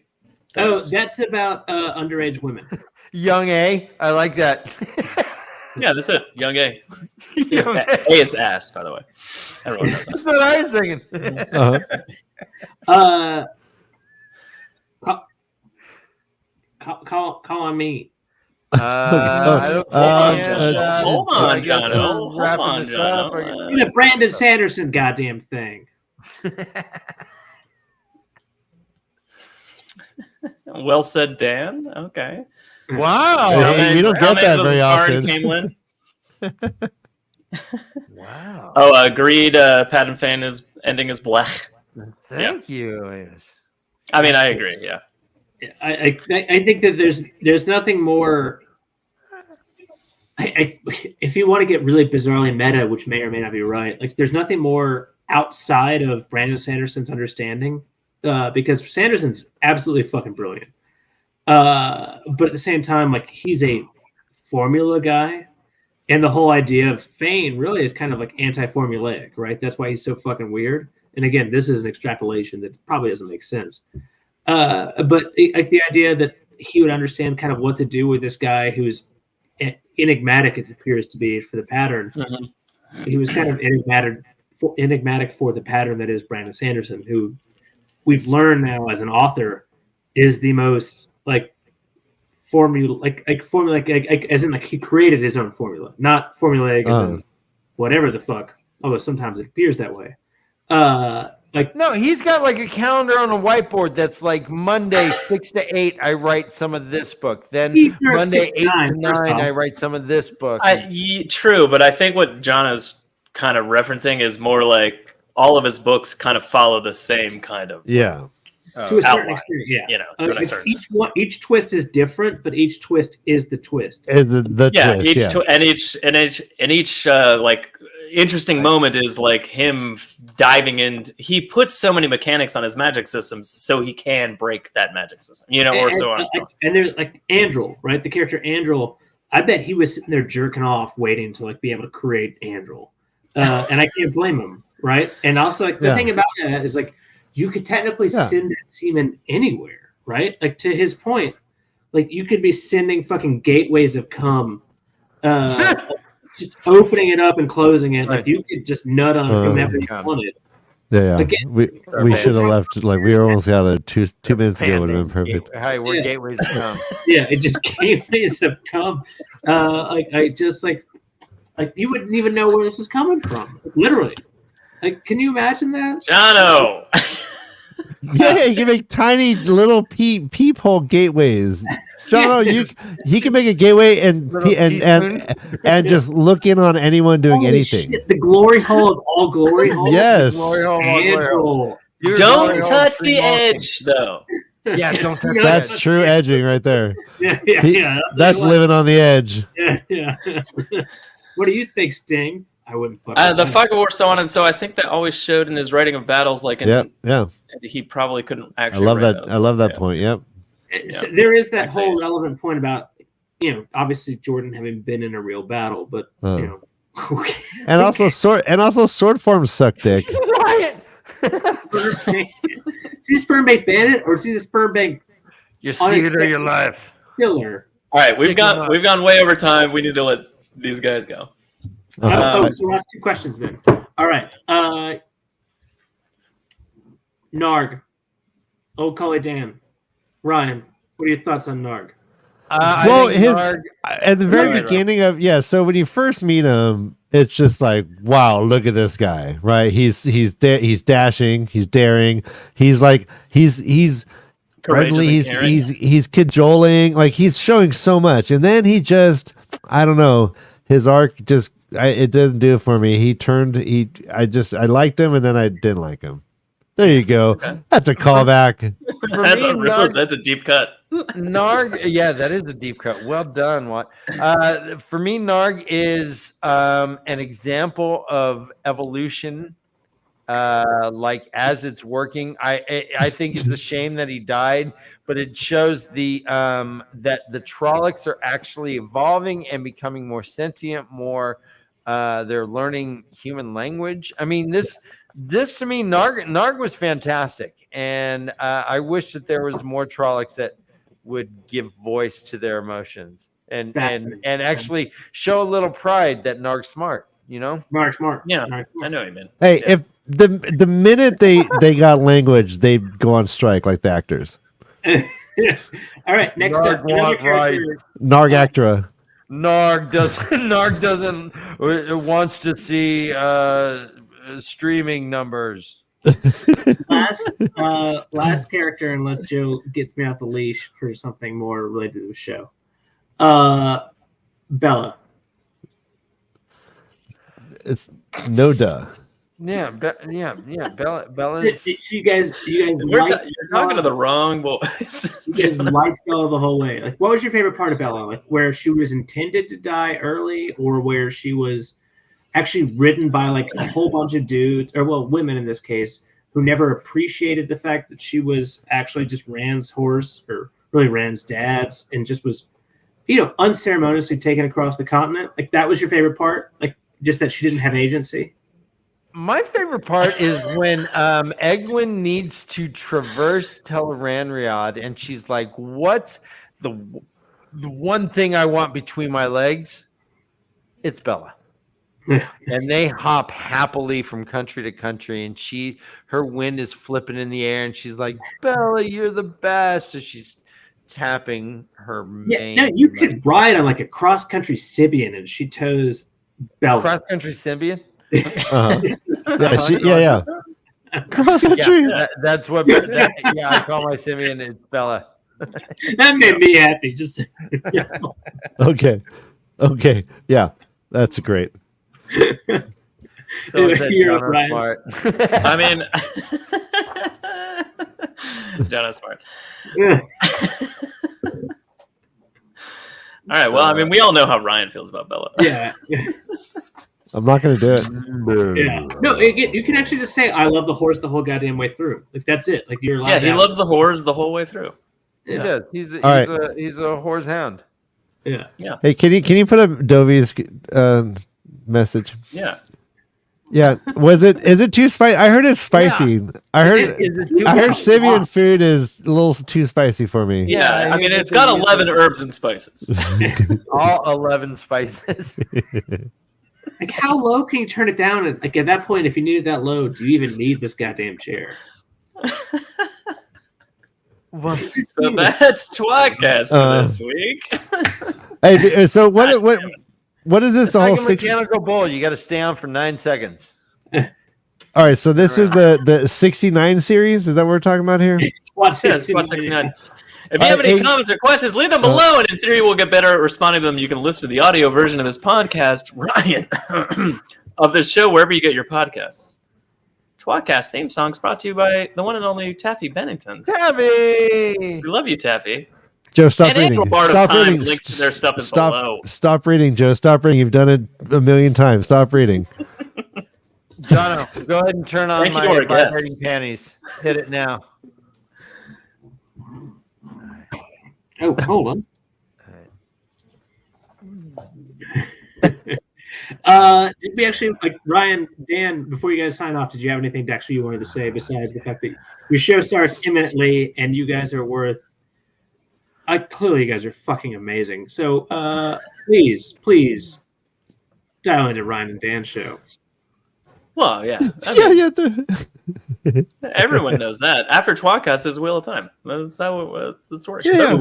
Oh, that's about underage women. Young A. I like that. Yeah, that's it. Young A. Young A is ass, by the way. Everyone knows that. That's what I was thinking. Call on me. I don't see Hold on, so I guess Jono. we're Hold wrapping on, this up. Jono. The Brandon Sanderson goddamn thing. Well said, Dan. Okay. Wow. Hey, we don't get that very often. Wow. Oh, agreed. Patton Fane is ending as black. Thank you. Yes. I mean, I agree. Yeah. I think that there's nothing more. If you want to get really bizarrely meta, which may or may not be right, like there's nothing more outside of Brandon Sanderson's understanding, because Sanderson's absolutely fucking brilliant. But at the same time, like he's a formula guy, and the whole idea of Fane really is kind of like anti-formulaic, right? That's why he's so fucking weird. And again, this is an extrapolation that probably doesn't make sense. But like the idea that he would understand kind of what to do with this guy who's enigmatic, it appears to be, for the pattern. Mm-hmm. He was kind of enigmatic for the pattern that is Brandon Sanderson, who we've learned now as an author is the most like formula, as in like he created his own formula, not formulaic as in whatever the fuck. Although sometimes it appears that way. No, he's got like a calendar on a whiteboard that's like Monday 6 to 8 I write some of this book, then Monday 8 to 9 I write some of this book. True, but I think what John is kind of referencing is more like all of his books kind of follow the same kind of to a certain extent, yeah. You know, each twist is different, but each twist is the twist. Each like interesting moment is like him diving in. He puts so many mechanics on his magic systems so he can break that magic system, you know, or so on. And there's like Andrel, right? The character Andrel, I bet he was sitting there jerking off waiting to like be able to create Andrel. And I can't blame him, right? And also like the thing about that is like you could technically send that semen anywhere, right? Like to his point, like you could be sending fucking gateways of cum, just opening it up and closing it. Like you could just nut on whomever you wanted. Yeah. Again, we should have left. Like we were almost out of 2 minutes ago. Would have been perfect. Hi, we're gateways of cum. Yeah, it just gateways of cum. I just like you wouldn't even know where this is coming from. Literally. Like, can you imagine that? Jono. Yeah, you can make tiny little peephole gateways. Jono, he can make a gateway and just look in on anyone doing Holy anything. Shit, the glory hole of all glory holes. Yes. Don't touch the edge, though. Yeah, don't touch. That's true edging right there. Yeah. That's living on the edge. Yeah. What do you think, Sting? I wouldn't. The fog of war, so on and so. I think that always showed in his writing of battles. Like, he probably couldn't actually. I love that point. Yep. So there is that whole relevant point about, you know, obviously Jordan having been in a real battle, but you know, and also sword forms suck dick. Ryan, is he sperm bank bandit or is he the sperm bank? Your seed or your life. Killer. All right, we've gone way over time. We need to let these guys go. So last 2 questions then. All right. Narg. Old Collie Dan. Ryan, what are your thoughts on Narg? Narg, at the very beginning of so when you first meet him, it's just like, wow, look at this guy, right? He's dashing, he's daring, he's friendly, he's cajoling, like he's showing so much, and then he just, I don't know, his arc just it doesn't do it for me. I liked him and then I didn't like him. There you go. Okay. That's a callback. That's a deep cut. Narg, yeah, that is a deep cut. Well done, Watt. For me, Narg is an example of evolution, like as it's working. I think it's a shame that he died, but it shows that the Trollocs are actually evolving and becoming more sentient, more they're learning human language. I mean, this to me, Narg was fantastic, and I wish that there was more Trollocs that would give voice to their emotions. and Fascinating. actually show a little pride that Narg's smart. You know, Mark Smart. Yeah, Mark I know what you mean. Hey, Yeah. if the minute they got language, they'd go on strike like the actors. Smart. All right, next Narg up, another want character. rights. Narg Actra. Narg doesn't wants to see streaming numbers. Last character, unless Joe gets me off the leash for something more related to the show. Bella. It's no duh. Yeah, Bella's. You guys liked You're talking to the wrong voice. You guys liked Bella the whole way. Like, what was your favorite part of Bella? Like, where she was intended to die early, or where she was actually ridden by like a whole bunch of dudes, or well, women in this case, who never appreciated the fact that she was actually just Rand's horse, or really Rand's dad's, and just was, unceremoniously taken across the continent. Like, that was your favorite part? Like, just that she didn't have agency? My favorite part is when Egwene needs to traverse Tel'aran'rhiod, and she's like, "What's the one thing I want between my legs?" It's Bella. And they hop happily from country to country, and her wind is flipping in the air, and she's like, "Bella, you're the best." So she's tapping her mane. No, you could ride on like a cross-country Sibian, and she tows Bella. Cross-country Symbian? Uh-huh. Yeah. Cross country. Yeah, that's what. I call my Simeon. It's Bella. That made me happy. Just Okay. Yeah, that's great. So You're right. smart. I mean, Jono's smart. Yeah. All right. Well, I mean, we all know how Ryan feels about Bella. Yeah. I'm not going to do it. Yeah. No, you can actually just say, "I love the horse" the whole goddamn way through. Like, that's it. Like, you're allowed. Yeah, to he have loves the whores the whole way through. He does. He's a whore's hound. it. Yeah. Hey, can you put up Dovi's message? Yeah. Yeah. Is it too spicy? I heard it's spicy. I heard Sibian food is a little too spicy for me. Yeah. I mean, it's got 11 herbs and spices. All 11 spices. Like, how low can you turn it down? And like, at that point, if you need it that low, do you even need this goddamn chair? So that's tWoTcast for this week. Hey, so what is this? The whole like a mechanical bull. You got to stay on for 9 seconds. All right, so this is the 69 series. Is that what we're talking about here? Squad 69. If you have any comments or questions, leave them below, and in theory, we'll get better at responding to them. You can listen to the audio version of this podcast, Ryan, of this show, wherever you get your podcasts. tWoTcast theme songs brought to you by the one and only Taffy Bennington. Taffy! We love you, Taffy. Joe, stop And reading. Angel Bard of Stop Time reading. links to their stuff is below. Stop reading, Joe. Stop reading. You've done it a million times. Stop reading. Jono, go ahead and turn on Thank you my to our vibrating guests. panties. Hit it now. Oh, hold on. Did we actually, like, Ryan, Dan, before you guys sign off, did you have anything you wanted to say besides the fact that your show starts imminently and you guys are worth, clearly you guys are fucking amazing. So please dial into Ryan and Dan's show. Well, yeah. I mean, Yeah. everyone knows that. After tWoTcast is Wheel of Time. That's how it's works. Yeah.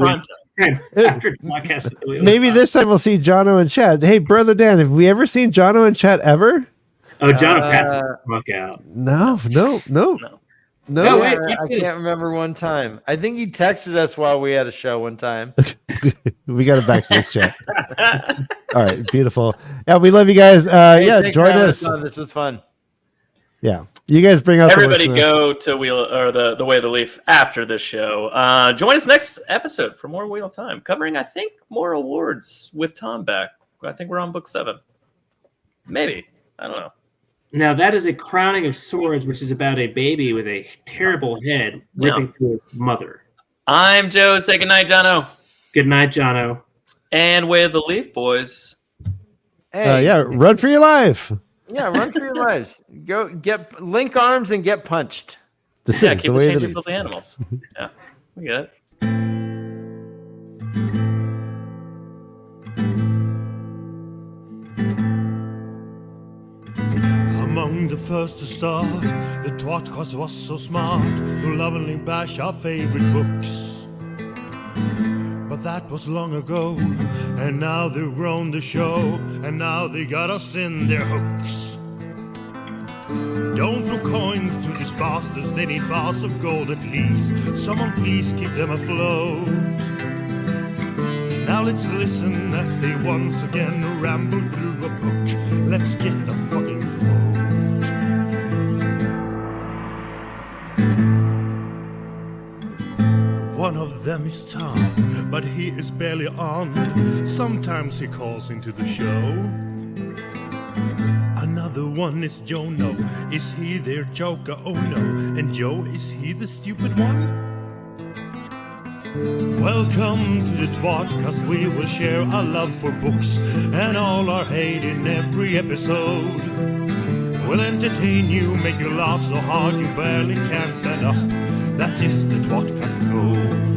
After podcast, Maybe this time we'll see Jono and Chad. Hey, brother Dan, have we ever seen Jono and Chad ever? Oh, John passes the fuck out. No. No, wait, I can't remember one time. I think he texted us while we had a show one time. We got it back to this chat. All right, beautiful. Yeah, we love you guys. Thanks join for having us. on. This is fun. Yeah, you guys bring out Everybody the go to the Way of the Leaf after this show. Join us next episode for more Wheel of Time, covering, I think, more awards with Tom back. I think we're on book 7. Maybe. I don't know. Now, that is a crowning of swords, which is about a baby with a terrible head ripping through his mother. I'm Joe. Say goodnight, Jono. Good night, Jono. And Way of the Leaf, boys. Hey, run for your life. Yeah, run for your lives. Go link arms and get punched. This Yeah, is keep the the way to changing leave. for the animals. Yeah, we get it. first to start, the tWoTcast was so smart to lovingly bash our favorite books. But that was long ago, and now they've grown the show, and now they got us in their hooks. Don't throw coins to these bastards, they need bars of gold at least. Someone please keep them afloat. Now let's listen as they once again ramble through a book. Let's get the fucking quote. One of them is Tom, but he is barely on. Sometimes he calls into the show. Another one is Jono. Is he their joker? Oh no. And Joe, is he the stupid one? Welcome to the tWoTcast. We will share our love for books and all our hate in every episode. We'll entertain you, make you laugh so hard you barely can stand up. That is the tWoTcast code.